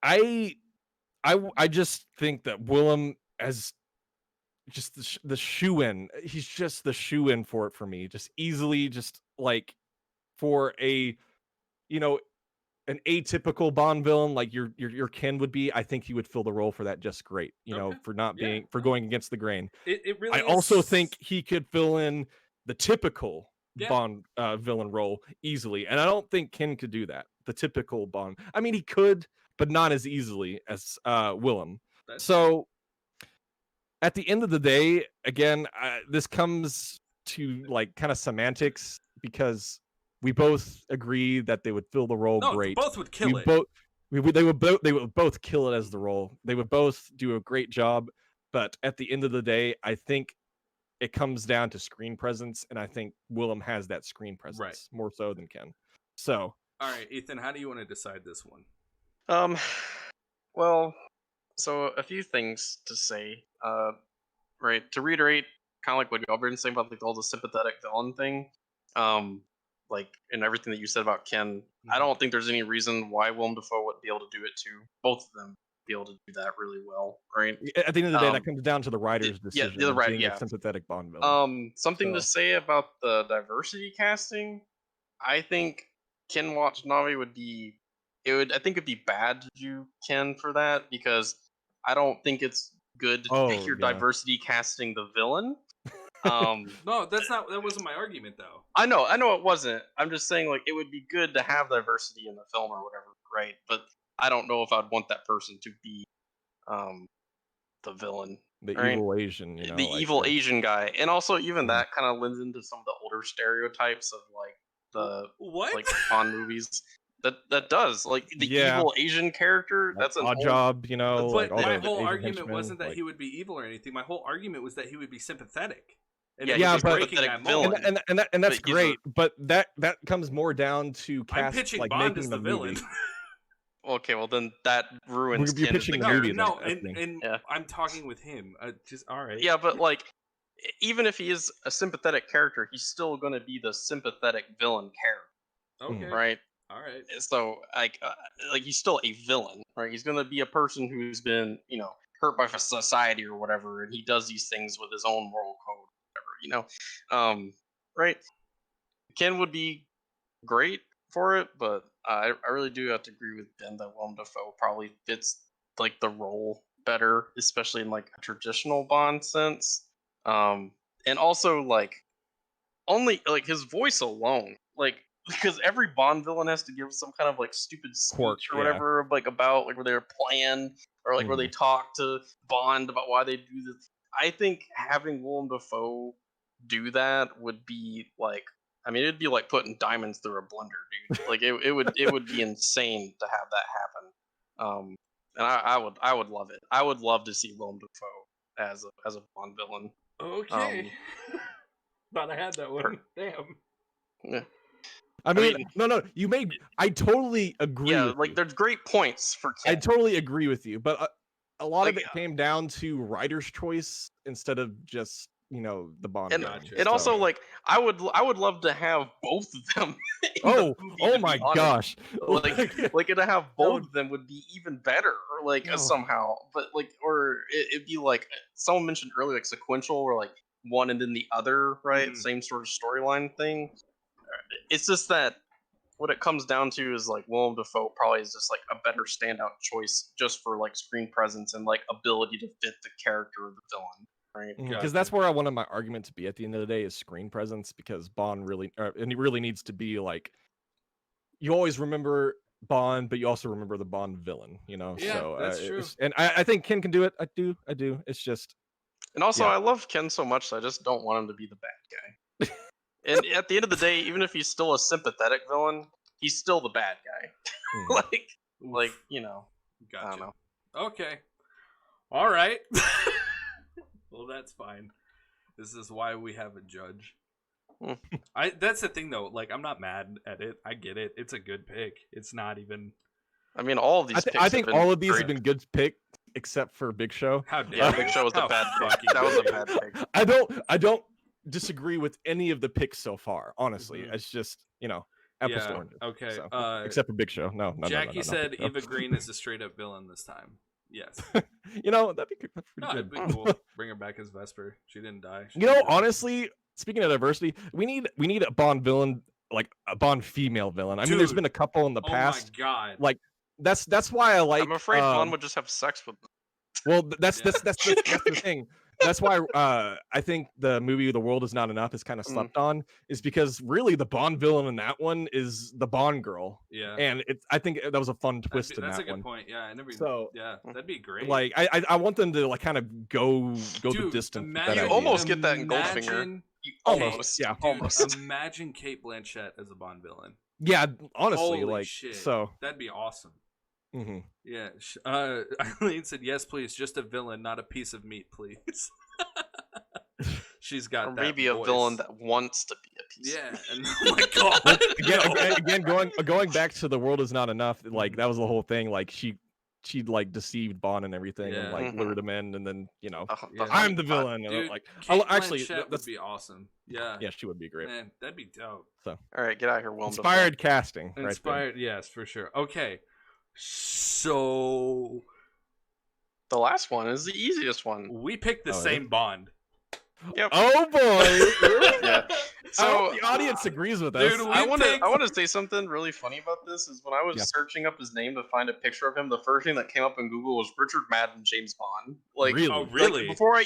I just think that Willem as just the shoe-in. He's just the shoe-in for it for me. Just easily, just like for a, you know, an atypical Bond villain like your Ken would be. I think he would fill the role for that just great. You know, for not being for going against the grain. It really. I also think he could fill in the typical Bond villain role easily, and I don't think Ken could do that. The typical Bond. I mean, he could, but not as easily as Willem. So at the end of the day, again, this comes to like kind of semantics because we both agree that they would fill the role great. Both would kill it. They would both kill it as the role. They would both do a great job. But at the end of the day, I think it comes down to screen presence, and I think Willem has that screen presence more so than Ken. So, all right, Ethan, how do you want to decide this one? Well, so a few things to say. Right, to reiterate, kind of like what y'all been saying about like all the sympathetic villain thing. Like and everything that you said about Ken, I don't think there's any reason why Willem Dafoe wouldn't be able to do it too. Both of them be able to do that really well, right? At the end of the day, that comes down to the writer's decision. Yeah, the writer, being a sympathetic Bond villain. Something to say about the diversity casting. I think Ken Watanabe would be. I think it'd be bad to do Ken for that because I don't think it's good to think you're diversity casting the villain. No, that wasn't my argument though. I know it wasn't. I'm just saying like it would be good to have diversity in the film or whatever, right? But I don't know if I'd want that person to be the villain. The evil Asian, you know. The evil Asian guy. And also even that kind of lends into some of the older stereotypes of like the like Bond movies. That does like the evil Asian character. Like that's an odd job, you know. But like my whole argument wasn't that he would be evil or anything. My whole argument was that he would be sympathetic. And but and that's but great. But that comes more down to cast, I'm pitching like Bond making as the villain. Okay, well then that ruins You're Ken as pitching the the movie character. then. No, That's the thing. and Yeah. I'm talking with him. Just all right. Yeah, but like, even if he is a sympathetic character, he's still going to be the sympathetic villain character, Okay. right? All right. So like he's still a villain, right? He's going to be a person who's been, hurt by society or whatever, and he does these things with his own moral code, whatever, right? Ken would be great for it, but I really do have to agree with Ben that Willem Dafoe probably fits like the role better, especially in like a traditional Bond sense. And also like only like his voice alone, like because every Bond villain has to give some kind of like stupid speech Quirk, or yeah. whatever, like about like where they're playing or like where they talk to Bond about why they do this. I think having Willem Dafoe do that would be like, I mean, it'd be like putting diamonds through a blender, dude. Like it would be insane to have that happen. And I would love it. I would love to see Willem Dafoe as a Bond villain. Okay. Thought I had that one. Damn. Yeah. I mean, no, you made. I totally agree. Yeah, with like you. there's great points for Ken. I totally agree with you, but a lot of Like, it came down to writer's choice instead of just the Bond. And, villain. and also like I would love to have both of them. In the movie, Oh to my be honest. gosh! Like to have both of them would be even better, or like No. somehow. But like, or it'd be like someone mentioned earlier, like sequential, or like one and then the other, right? Mhm. Same sort of storyline thing. It's just that what it comes down to is like Willem Dafoe probably is just like a better standout choice just for like screen presence and like ability to fit the character of the villain, right? Because that's where I wanted my argument to be at the end of the day is screen presence, because Bond really and he really needs to be like, you always remember Bond, but you also remember the Bond villain, Yeah, so that's true. and I think Ken can do it. I do. It's just, And also, Yeah. I love Ken so much, so I just don't want him to be the bad guy. And at the end of the day, even if he's still a sympathetic villain, he's still the bad guy. like Gotcha. I don't know. Okay. All right. Well, that's fine. This is why we have a judge. That's the thing though. Like, I'm not mad at it. I get it. It's a good pick. It's not even. I mean, all of these. I think all of these great. have been good picks except for Big Show. How dare Yeah, you? Big Show was a How bad pick. fucking That was a dare bad you. pick. I don't disagree with any of the picks so far. Honestly, Mhm. it's just apples to Yeah, oranges. okay, So, except for Big Show. No. Jackie said Big Show. Eva Green is a straight up villain this time. Yes. That'd be pretty No, it'd good. be cool. Bring her back as Vesper. She didn't die. She You know, didn't die. honestly, speaking of diversity, we need a Bond villain, like a Bond female villain. I mean, there's Dude. been a couple in the Oh past. my god. Like that's why I like. I'm afraid Bond would just have sex with them. Well, that's Yeah. that's the thing. That's why I think the movie "The World Is Not Enough" is kind of slept on, is because really the Bond villain in that one is the Bond girl, Yeah. and I think that was a fun twist in That's that a good one. point. Yeah, I never. So, yeah, that'd be great. Like I want them to like kind of go the Dude, distance. with that imagine, You idea. almost get that in Goldfinger. imagine- You Almost, almost. yeah, Dude, almost. imagine Kate Blanchett as a Bond villain. Yeah, honestly, Holy like shit. so. That'd be awesome. Mhm. Yeah. Eileen said, "Yes, please. Just a villain, not a piece of meat, please." She's got Or that maybe a voice. villain that wants to be a piece. Yeah. And, oh my god. Again, going back to "The World Is Not Enough," like that was the whole thing. Like she like deceived Bond and everything, and Yeah. like lured him in, and then Yeah. I'm the villain. And Dude, like Kate actually, Blanchett would that's be awesome. Yeah. yeah, she would be great. Man, that'd be dope. All right, get out of here, Willem. Inspired casting, right there. Inspired, yes, for sure. Okay. So The last one is the easiest one. we picked the Oh, is same Bond. Yep. Oh boy! Yeah. I So hope the audience agrees with us. Dude, we I want picked- to say something really funny about this. Is when I was Yeah. searching up his name to find a picture of him, the first thing that came up in Google was Richard Madden James Bond. Like, Really? Oh, like, really? before I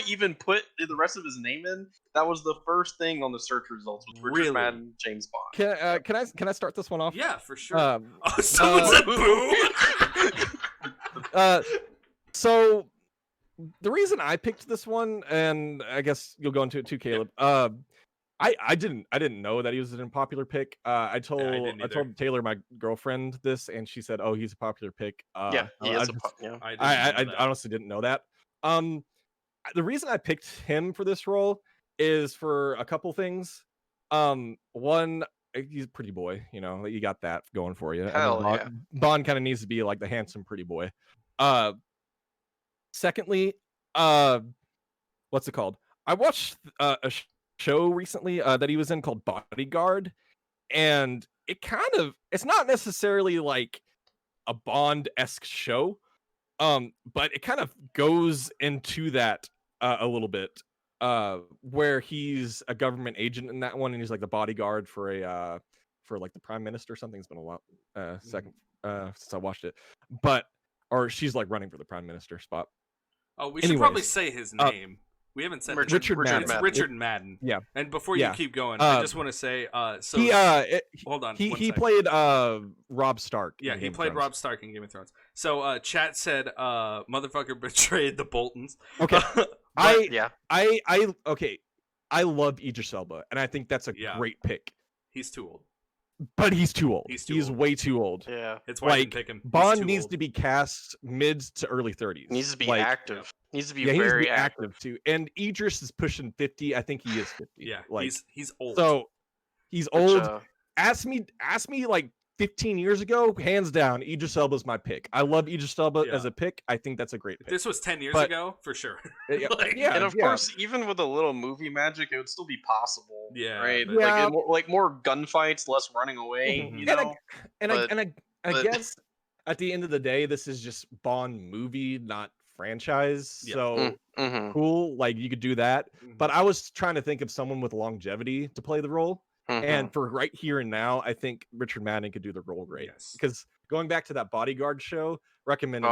even put the rest of his name in, that was the first thing on the search results was Richard Really? Madden James Bond. Can I start this one off? Yeah, for sure. Um, Oh, someone said boo. So the reason I picked this one, and I guess you'll go into it too, Caleb. I didn't know that he was an unpopular pick. I told didn't I told Taylor, my girlfriend, this, and she said, "Oh, he's a popular pick." Yeah, he I is. just- I honestly didn't know that. The reason I picked him for this role is for a couple things. One, he's a pretty boy. You know, you got that going for you. Hell Bond, yeah. Bond kind of needs to be like the handsome pretty boy. Secondly, what's it called? I watched a show recently that he was in called Bodyguard, and it's not necessarily like a Bond-esque show, but it kind of goes into that a little bit, where he's a government agent in that one, and he's like the bodyguard for for like the prime minister or something. It's been a while since I watched it, or she's like running for the prime minister spot. Oh, we should probably say his name. We haven't said Richard Madden. It's Richard Madden. Yeah. And before you keep going, I just want to say, hold on. He played Robb Stark. Yeah, he played Robb Stark in Game of Thrones. So chat said, motherfucker betrayed the Boltons. Okay. Okay. I love Idris Elba, and I think that's a great pick. He's too old. But he's too old. He's way too old. Yeah. It's why I didn't pick him. Bond needs to be cast mid to early 30s. Needs to be active. Needs to be very he needs to be active too. And Idris is pushing 50. I think he is 50. Yeah, he's old. So he's old. Ask me like 15 years ago, hands down, Idris Elba's my pick. I love Idris Elba as a pick. I think that's a great pick. If this was 10 years ago, for sure. And of course, even with a little movie magic, it would still be possible. Yeah. Right? Yeah. Like more gunfights, less running away, you know? I guess at the end of the day, this is just Bond movie, not franchise. Yeah. So cool. Like you could do that. But I was trying to think of someone with longevity to play the role. And for right here and now, I think Richard Madden could do the role great. Yes. Because going back to that Bodyguard show, recommended.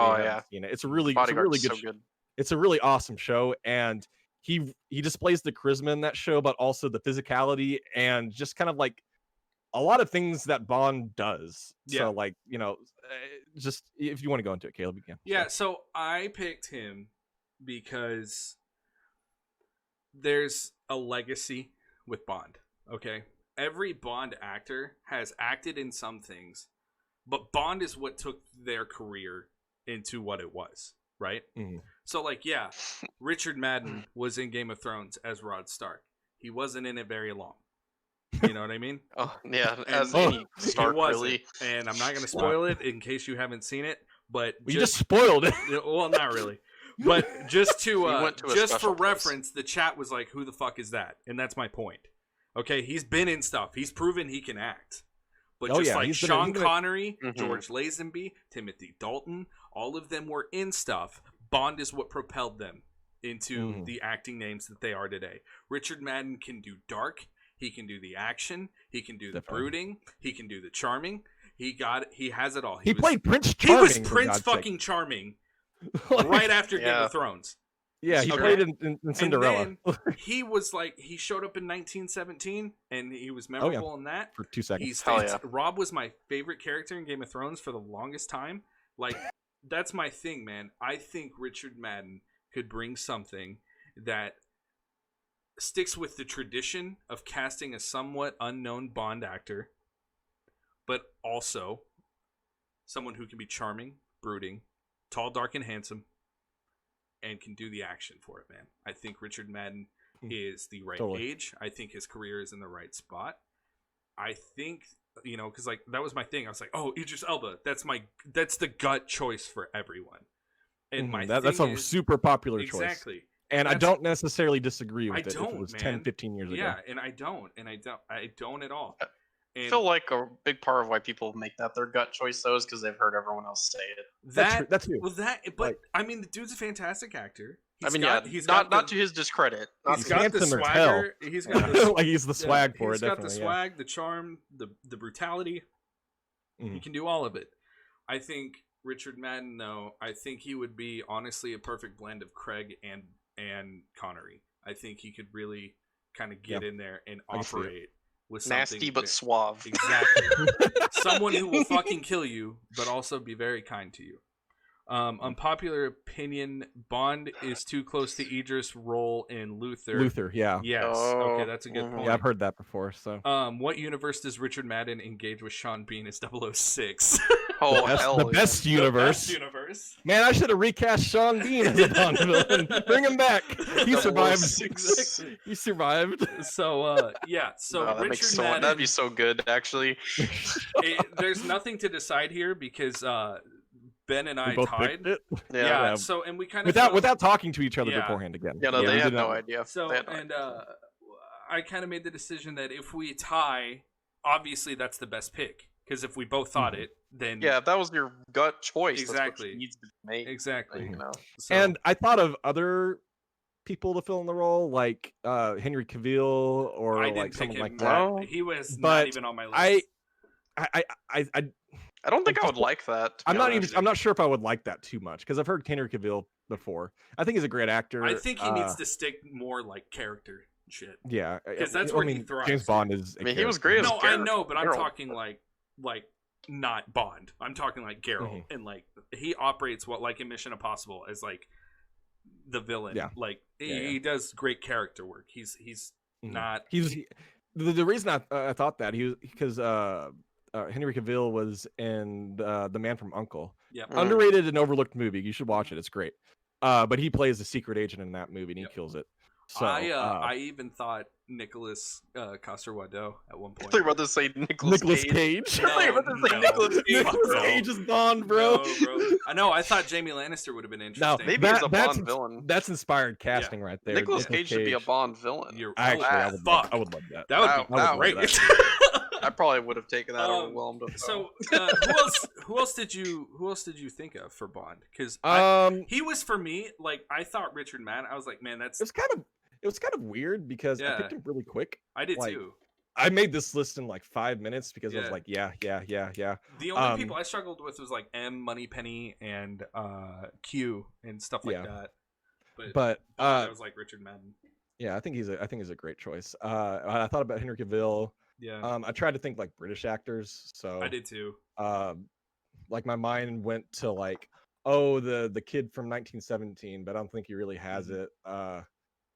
It's a really good. It's a really awesome show, and he displays the charisma in that show, but also the physicality and just kind of like a lot of things that Bond does. Yeah. So like just if you want to go into it, Caleb, you can. Yeah. So I picked him because there's a legacy with Bond. Okay. Every Bond actor has acted in some things, but Bond is what took their career into what it was, right? So, like, yeah, Richard Madden was in Game of Thrones as Robb Stark. He wasn't in it very long. You know what I mean? Oh, yeah, as any Stark, really. And I'm not going to spoil it in case you haven't seen it, but... We just spoiled it. Well, not really. But just just for reference, the chat was like, who the fuck is that? And that's my point. Okay, he's been in stuff. He's proven he can act. But Sean Connery, George Lazenby, Timothy Dalton, all of them were in stuff. Bond is what propelled them into the acting names that they are today. Richard Madden can do dark. He can do the action. He can do the brooding. He can do the charming. He has it all. He played Prince Charming. He was Prince fucking Charming right after Game of Thrones. Yeah, he played in Cinderella. He was like, he showed up in 1917, and he was memorable in that. For 2 seconds. Rob was my favorite character in Game of Thrones for the longest time. Like, that's my thing, man. I think Richard Madden could bring something that sticks with the tradition of casting a somewhat unknown Bond actor, but also someone who can be charming, brooding, tall, dark, and handsome, and can do the action for it, man. I think Richard Madden is the right age. I think his career is in the right spot. I think, because like that was my thing. I was like, oh, Idris Elba. That's the gut choice for everyone. And that's a super popular choice. Exactly. And I don't necessarily disagree with it if it was 10, 10, 15 years ago. Yeah, and I don't at all. I feel like a big part of why people make that their gut choice, though, is because they've heard everyone else say it. That's true. But I mean, the dude's a fantastic actor. He's not to his discredit. He's got the swagger. He's got the he's the swag for it. He's got the swag, the charm, the brutality. He can do all of it. I think Richard Madden, though, I think he would be honestly a perfect blend of Craig and Connery. I think he could really kind of get in there and operate. With nasty but suave. Exactly. Someone who will fucking kill you, but also be very kind to you. Unpopular opinion: Bond is too close to Idris' role in Luther. Luther, yeah. Yes. Oh, Okay, that's a good point. Yeah, I've heard that before. So What universe does Richard Madden engage with Sean Bean as 006? Oh, the hell best The universe. best universe. Man, I should have recast Sean Bean as a Bond villain. Bring him back. He survived. 006. He survived. So yeah. So Oh, that Richard makes so Madden. that'd be so good, actually. There's nothing to decide here because Ben and I We both tied. picked it. Yeah. Yeah. So and we kind of Without talking to each other Yeah. beforehand again. Yeah, no, we they had did no not- idea. So They had no and idea. I kind of made the decision that if we tie, obviously that's the best pick because if we both thought it, then Yeah, if that was your gut choice, Exactly. That's what needs to be made. exactly. You know. So, And I thought of other people to fill in the role, like Henry Cavill or I didn't like pick someone him. like that. Well, He was not but even on my list. I don't think I would like that. to I'm be not honest. even. I'm not sure if I would like that too much because I've heard Henry Cavill before. I think he's a great actor. I think he needs to stick more like character shit. Yeah, 'Cause that's I where he mean, thrives. James Bond is. I mean, he was great as No, I Geralt. know, but I'm Geralt. talking like not Bond. I'm talking like Geralt, Mhm. and like he operates what like in Mission Impossible as like the villain. Yeah. Like Yeah, he does great character work. He's Mhm. not. The reason I thought that he was because Henry Cavill was in the Man from U.N.C.L.E. Yep. Mm. Underrated and overlooked movie. You should watch it. It's great. But he plays a secret agent in that movie and he Yep. kills it. So I even thought Nicholas Coster-Waldau at one I point. thought you were about to say Nicolas Nicolas Cage. Cage. I thought you were about to say No, Nicolas Cage. Nicolas No. Cage is Bond, bro. No, bro. I know. I thought Jamie Lannister would have been No, interesting. Maybe he's a that's Bond villain. That's inspired casting right there. Nicolas Cage should be a Bond villain. You're Actually, I would fuck. I would love that. That would That be would great. love I probably would have taken that overwhelmed. So who else did you think of for Bond? Because he was for me like I thought Richard Madden. I was like, man, it was kind of weird because I Yeah. picked him really quick. I did like, too. I made this list in like 5 minutes because I was Yeah. like, yeah. The only people I struggled with was like M, Moneypenny, and Q and stuff like Yeah. that. But I was like Richard Madden. yeah, I think he's a great choice. I thought about Henry Cavill. Yeah, I tried to think like British actors. So I did too. like my mind went to like, oh, the kid from 1917, but I don't think he really has Mm-hmm. it.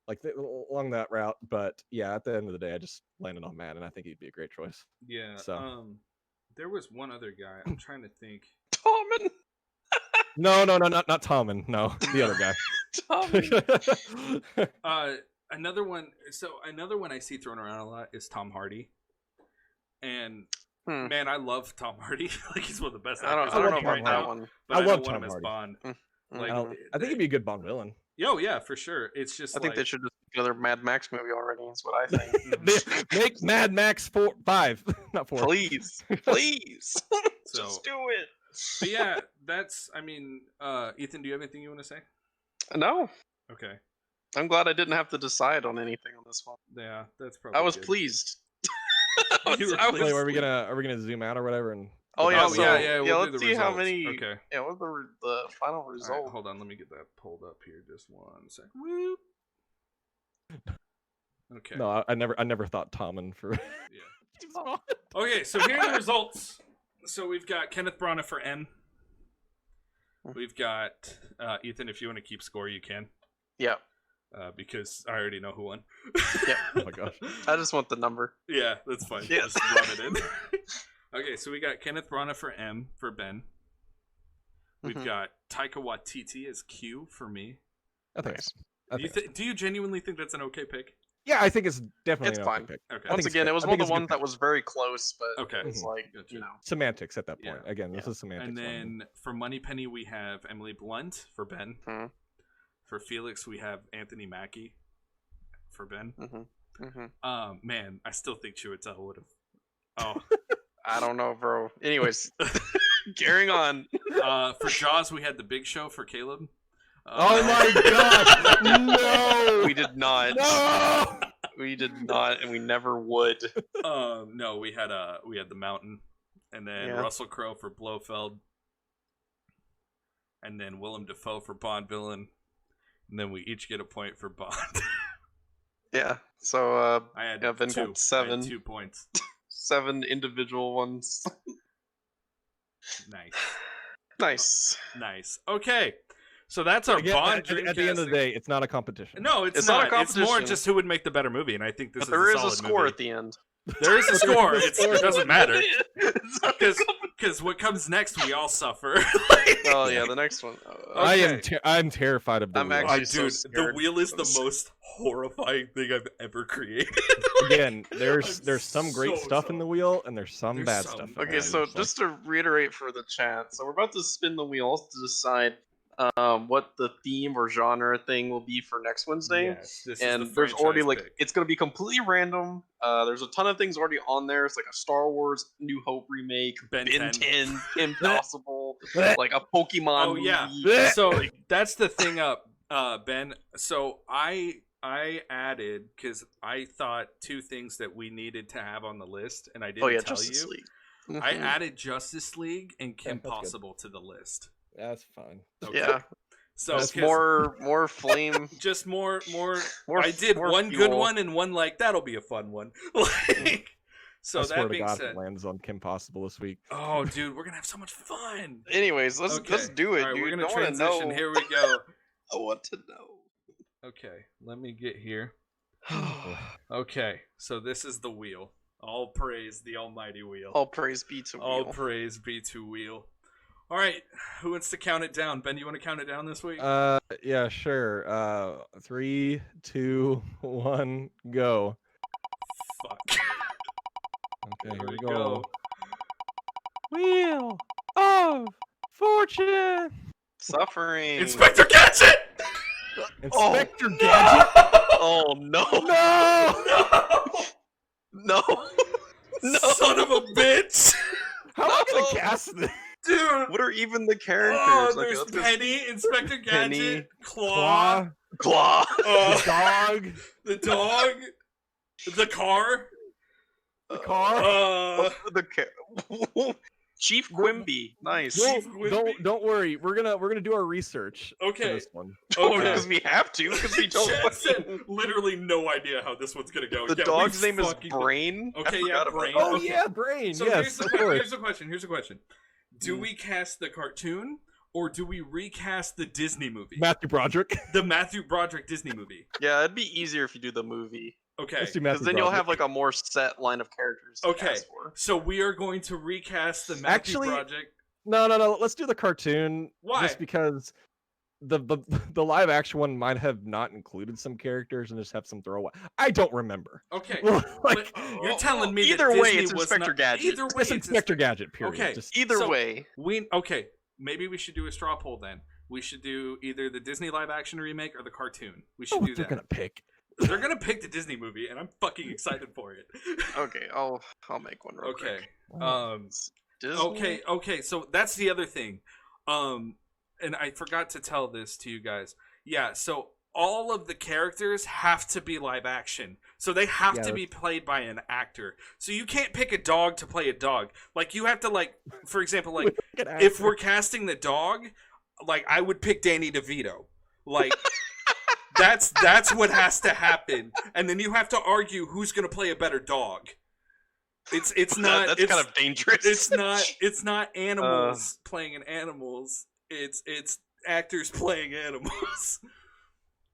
Like along that route. But yeah, at the end of the day, I just landed on Matt, and I think he'd be a great choice. Yeah. So. There was one other guy. I'm trying to think. Tommen. No, not Tommen. No, the other guy. Tommen. Another one. So another one I see thrown around a lot is Tom Hardy. And man, I love Tom Hardy. Like he's one of the best actors. I don't know right about now, that one. But I I love don't want Tom him as Hardy. Bond. Like, I think he'd be a good Bond villain. Yeah, for sure. It's just I think they should just do another Mad Max movie already. That's what I think. Make Mad Max 5, not 4. Please, So, just do it. but yeah, that's. I mean, Ethan, do you have anything you want to say? No, Okay. I'm glad I didn't have to decide on anything on this one. Yeah, that's probably. I was good. pleased. You were I pleased. Wait, are we gonna zoom out or whatever? And Oh yeah, Oh, so, yeah, we'll do let's the see how results. many. Okay. Yeah, what's the final All result? right, hold on, let me get that pulled up here. Just one second. Whoop. Okay. no, I never thought Tommen for. Yeah. Okay, so here are the results. So we've got Kenneth Branagh for M. We've got Ethan. If you want to keep score, you can. Yeah, Because I already know who won. yeah. Oh my gosh. I just want the number. Yeah, that's fine. Yeah. Just rub it in. Okay, so we got Kenneth Branagh for M for Ben. We've Mhm. got Taika Waititi as Q for me. I think. Nice. Do you genuinely think that's an okay pick? Yeah, I think it's definitely It's an fine. okay pick. Okay. I Once think it's again, good. it was I one think of it's the a good ones that pick. was very close, but Okay. it's like Gotcha. Semantics at that Yeah. point. Again, this Yeah. is semantics. And for me. then for Moneypenny, we have Emily Blunt for Ben. Mhm. For Felix, we have Anthony Mackie for Ben. Man, I still think Chiwetel would have. Oh, I don't know, bro. Anyways, carrying on. For Jaws, we had The Big Show for Caleb. Oh my god! No! We did not. No! We did not, and we never would. No, we had The Mountain, and then Yeah. Russell Crowe for Blofeld, and then Willem Dafoe for Bond villain, and then we each get a point for Bond. Yeah. So I had Evan two. got 7. I had 2 points. 7 individual ones. Nice. Nice. Nice. Okay. So that's our Again, Bond at Dreamcasting. the end of the day, it's not a competition. No, it's not a It's more competition. just who would make the better movie, and I think this But is there a is a solid score movie. at the end. There is a score. It doesn't matter. It's not a Because what comes next, we all suffer. Oh yeah, the next one. I'm terrified of the I'm wheel. actually Dude, so the scared. wheel is the most horrifying thing I've ever created. Again, I'm there's some great so stuff in the wheel, and there's some There's bad some- stuff. in Okay, it. so It's like- just to reiterate for the chat, so we're about to spin the wheels to decide what the theme or genre thing will be for next Wednesday. Yes, this And is the there's already franchise like pick. it's gonna be completely random. There's a ton of things already on there. It's like a Star Wars New Hope remake, Ben Ben 10. 10, Impossible, like a Pokemon Oh yeah. movie. So that's the thing up, Ben. So I added because I thought two things that we needed to have on the list, and I didn't Oh yeah, tell Justice you. League. I Mhm. added Justice League and Kim that's good. Possible to the list. That's fine. Okay. Yeah, So just 'cause- more flame. just more. More I did more one good fuel. one and one like that'll be a fun one. Like, so I swear that to being God, said, it lands on Kim Possible this week. oh dude, we're gonna have so much fun. Anyways, let's Okay. do it, All right, dude. we're gonna I wanna transition. know. Here we go. I want to know. Okay, let me get here. Okay, so this is the wheel. All praise the almighty wheel. All praise be to All Wheel. praise be to wheel. All right, who wants to count it down? Ben, you want to count it down this week? Yeah, sure. 3, 2, 1, go. Fuck. Okay, here Here we we go. go. Wheel of Fortune. Suffering. Inspector Gadget! Inspector No! Gadget. Oh no! No! No! No! Son of a bitch! How am I No! gonna cast this? Dude! What are even the characters? Oh, Okay, there's let's go- Penny, Inspector Gadget, Penny, Claw, Claw. the dog, the dog, the car, the car. The Chief Quimby. Nice. Chief Don't worry. We're gonna do our research for Okay. this one. Okay. Because we have to. Because we don't. Chad said fucking- literally no idea how this one's gonna go. The Yeah, dog's we name is fucking- Brain. I Okay, yeah, forgot about Brain. that. Oh yeah, brain. So yes, of course. here's the question. Here's the question. Do we cast the cartoon or do we recast the Disney movie? Matthew Broderick. The Matthew Broderick Disney movie. Yeah, it'd be easier if you do the movie. Okay. Let's do Because Matthew then you'll Broderick. have like a more set line of characters to Okay. cast for. So we are going to recast the Matthew Actually, Broderick. No. Let's do the cartoon. Why? Just because the live action one might have not included some characters and just have some throwaway. I don't remember. Okay. Like, But you're telling me Either that way, Disney it's was Inspector not, Gadget. Either way, it's Inspector Gadget. Period. Okay. Just, Either So- way, Okay. Maybe we should do a straw poll then. We should do either the Disney live action remake or the cartoon. We should oh, do they're that. gonna pick. They're gonna pick the Disney movie, and I'm fucking excited for it. okay, I'll make one real Okay. quick. Disney? Okay. So that's the other thing. And I forgot to tell this to you guys. Yeah. So all of the characters have to be live action. So they have Yeah, to be played by an actor. So you can't pick a dog to play a dog. Like you have to for example, like if we're casting the dog, like I would pick Danny DeVito. Like that's what has to happen. And then you have to argue who's gonna play a better dog. It's not That's kind of dangerous. it's not animals playing in animals. It's actors playing animals.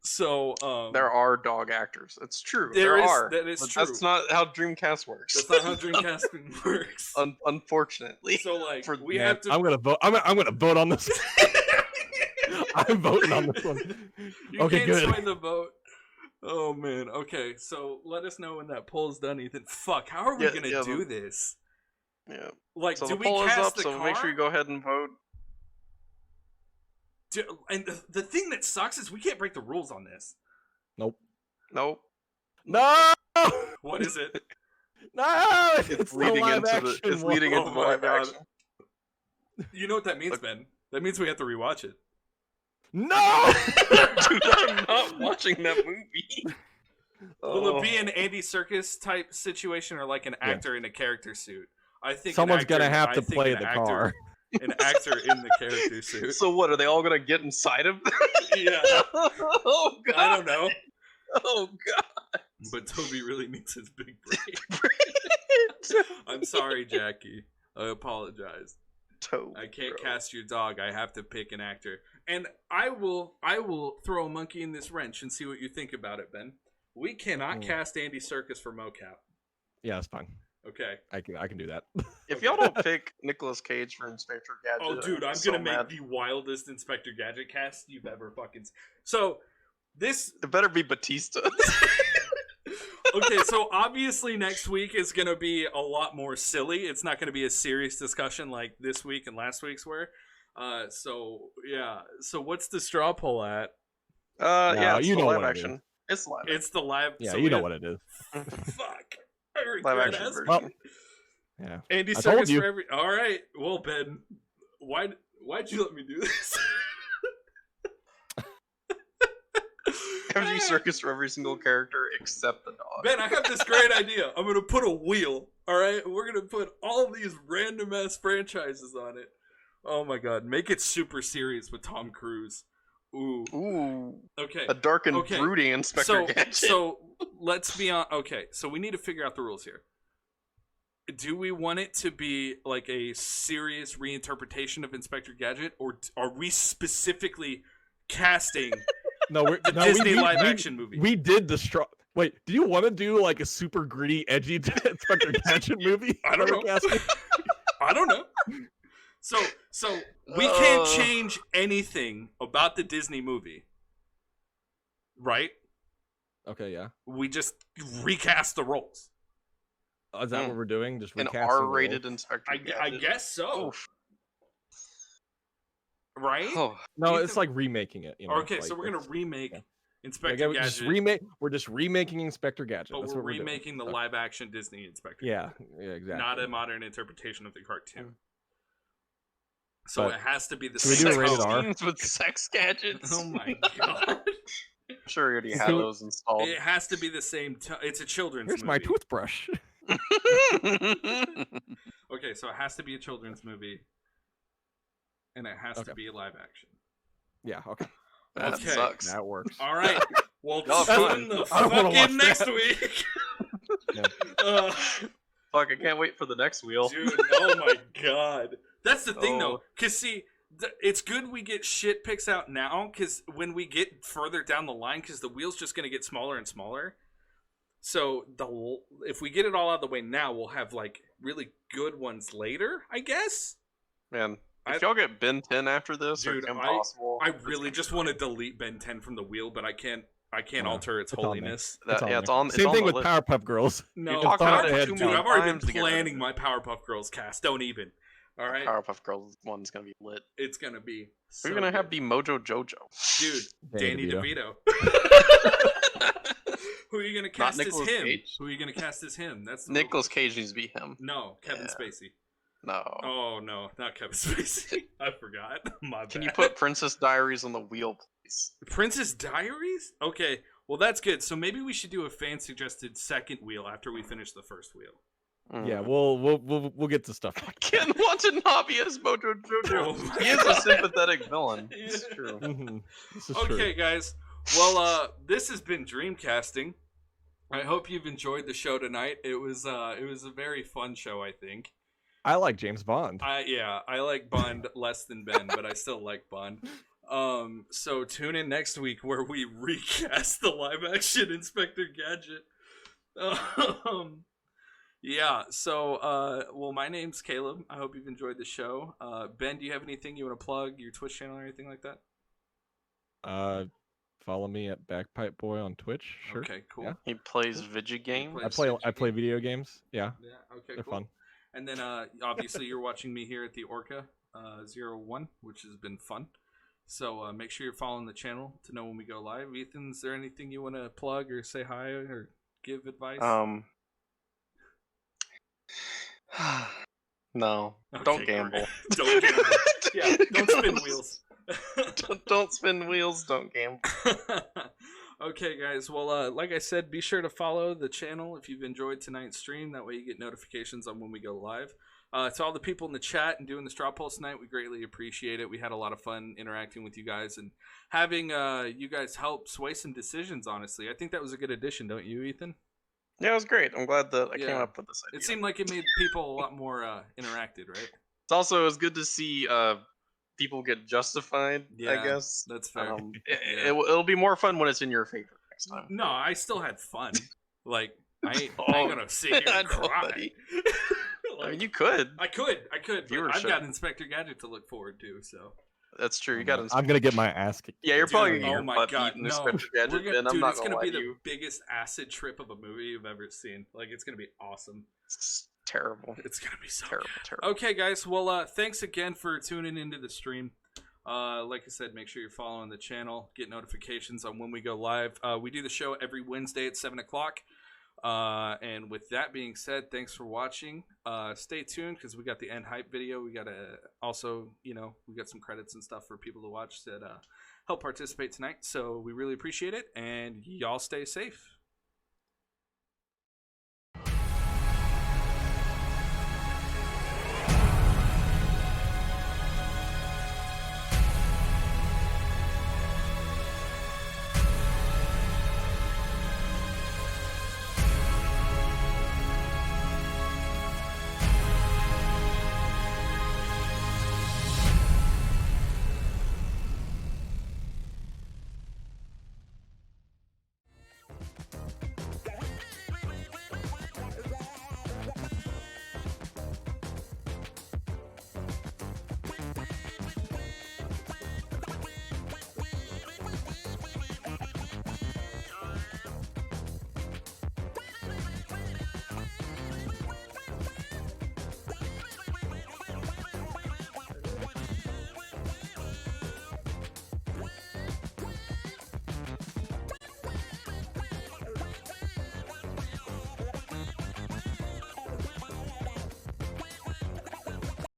So there are dog actors. It's true. There is- are. that is but true. That's not how Dreamcast works. that's not how Dreamcasting works. Unfortunately. So like for- we Man, have to. I'm gonna vote. I'm gonna vote on this. I'm voting on this one. You Okay, can't good. sway the vote. Oh man. Okay, so let us know when that poll's done, Ethan. Fuck, how are we gonna do this? Yeah. Like, So do the we poll is cast up, the so car? make sure you go ahead and vote. And the thing that sucks is we can't break the rules on this. Nope. Nope. No. What is it? No. It's the leading live into the action it's one. leading into the Oh my live God. action. You know what that means, Look. Ben? That means we have to rewatch it. No. Dude, I'm not watching that movie. Will Oh. it be an Andy Serkis type situation or like an actor in a character suit? I think Someone's an actor, gonna have I to think play an the actor- car. An actor in the character suit. So what? Are they all gonna get inside of? Yeah, Oh god! I don't know. Oh god! But Toby really needs his big break. I'm sorry, Jackie. I apologize. Toad, I can't bro. cast your dog. I have to pick an actor. And I will throw a monkey in this wrench and see what you think about it, Ben. We cannot cast Andy Serkis for mocap. Yeah, that's fine. Okay. I can do that. If y'all don't pick Nicolas Cage for Inspector Gadget, Oh, dude, I'm so gonna make mad. the wildest Inspector Gadget cast you've ever fucking. So this. It better be Batista. Okay, so obviously next week is gonna be a lot more silly. It's not gonna be a serious discussion like this week and last week's were. So yeah. So what's the straw poll at? Yeah, it's you the know live what it action. It's live. It's the live. Yeah, so you know we what it is. have- Fuck. I Live regret action asking. version. Yeah. Andy I told Serkis you. for every. All right. Well, Ben, why'd you let me do this? Andy Serkis for every single character except the dog. Ben, I have this great idea. I'm gonna put a wheel. All right, we're gonna put all these random ass franchises on it. Oh my god, make it super serious with Tom Cruise. Ooh. Ooh, Okay. a dark and Okay. brooding Inspector So Gadget. so let's be on. Okay, so we need to figure out the rules here. Do we want it to be like a serious reinterpretation of Inspector Gadget, or are we specifically casting No, we're the Disney live-action movie? We did the straw. Wait, do you want to do like a super gritty, edgy Inspector Gadget movie? I don't know. Casting? I don't know. So we can't Uh. change anything about the Disney movie, right? Okay, yeah. We just recast the roles. Is that what we're doing? Just An recasting the R-rated roles? Inspector I Gadget. guess so, Oof. right? Oh, No, Ethan- it's like remaking it. You know, Okay, like, so we're gonna it's- remake yeah. Inspector Yeah, Gadget, we're just remaking Inspector Gadget. but That's we're what we're doing. remaking the Okay. live-action Disney Inspector. Yeah, yeah, exactly. Not a modern interpretation of the cartoon. So But it has to be the should we same. do a rated sex R? scenes with sex gadgets. Oh my god! I'm sure you already had So- those installed. It has to be the same. It's a children's Here's movie. my toothbrush. Okay, so it has to be a children's movie, and it has to Okay. be live action. Yeah, okay, That Okay. sucks. that works. All right. Well, Y'all tune fun. in the I don't wanna watch fucking next that. week. Yeah. Uh, Fuck, I can't wait for the next wheel. dude, oh my god. That's the thing, though. Oh. Because, see, it's good we get shit picks out now, because when we get further down the line, because the wheel's just going to get smaller and smaller. So, if we get it all out of the way now, we'll have, like, really good ones later, I guess? Man, I- if y'all get Ben 10 after this, Dude, or Impossible. I really just want to delete Ben 10 from the wheel, but I can't Yeah, alter its it's on there. holiness. That, on yeah, it's there. on. It's Same on thing the with list. Powerpuff Girls. No, talked about it ahead, too dude, many I've already times been to get rid of planning it. my Powerpuff Girls cast. Don't even. All right, Powerpuff Girls one's gonna be lit. it's gonna be. So We're gonna have good. the Mojo Jojo. dude, Danny DeVito. Who are you gonna cast as Nicolas him? Cage. Who are you gonna cast as him? That's the real Nicolas Cage needs to be him. No, Kevin Yeah. Spacey. No. Oh no, not Kevin Spacey. I forgot. My Can bad. you put Princess Diaries on the wheel, please? Princess Diaries? Okay, well that's good. So maybe we should do a fan suggested second wheel after we finish the first wheel. Yeah, we'll get to stuff like Ken Watanabe as Mojo Jojo. Oh my He is a God. sympathetic villain. Yeah. It's true. Mhm. This is Okay, true. guys. Well, this has been Dreamcasting. I hope you've enjoyed the show tonight. It was a very fun show, I think. I like James Bond. I like Bond less than Ben, but I still like Bond. So tune in next week where we recast the live action Inspector Gadget. Yeah, so well, my name's Caleb. I hope you've enjoyed the show. Ben, do you have anything you want to plug, your Twitch channel or anything like that? Follow me at Backpipe Boy on Twitch. Sure. Okay, cool. Yeah. He plays video games. I play video games. Yeah, Yeah, okay, they're cool. fun. And then obviously you're watching me here at the Orca 01, which has been fun. So make sure you're following the channel to know when we go live. Ethan, is there anything you want to plug or say hi or give advice? No. Okay, Don't great. gamble. Don't gamble. Yeah, don't spin wheels. Don't spin wheels. Don't gamble. Okay, guys. Well, like I said, be sure to follow the channel if you've enjoyed tonight's stream. That way you get notifications on when we go live. To all the people in the chat and doing the straw polls tonight, we greatly appreciate it. We had a lot of fun interacting with you guys and having you guys help sway some decisions, honestly. I think that was a good addition, don't you, Ethan? Yeah, it was great. I'm glad that I came Yeah. up with this idea. It seemed like it made people a lot more interacted, right? also it's good to see people get justified. I Yeah, guess that's fair. it, it'll be more fun when it's in your favor next time. No, I still had fun. Like I Oh, ain't gonna sit here I and know, cry. buddy. Like, I mean, you could. I could, but I've Viewership. got Inspector Gadget to look forward to. So That's true. You got to. I'm gonna get my ass kicked. Yeah, you're Dude, probably gonna get oh your my butt god, beat in no! Inspector Gadget, and I'm Dude, not it's gonna gonna lie be to the you. biggest acid trip of a movie you've ever seen. Like, it's gonna be awesome. It's terrible. It's gonna be so Terrible, good. terrible. Okay, guys. Well, thanks again for tuning into the stream. Like I said, make sure you're following the channel. Get notifications on when we go live. We do the show every Wednesday at 7 o'clock. And with that being said, thanks for watching. Stay tuned because we got the end hype video. We got also, we got some credits and stuff for people to watch that help participate tonight. So we really appreciate it. And y'all stay safe.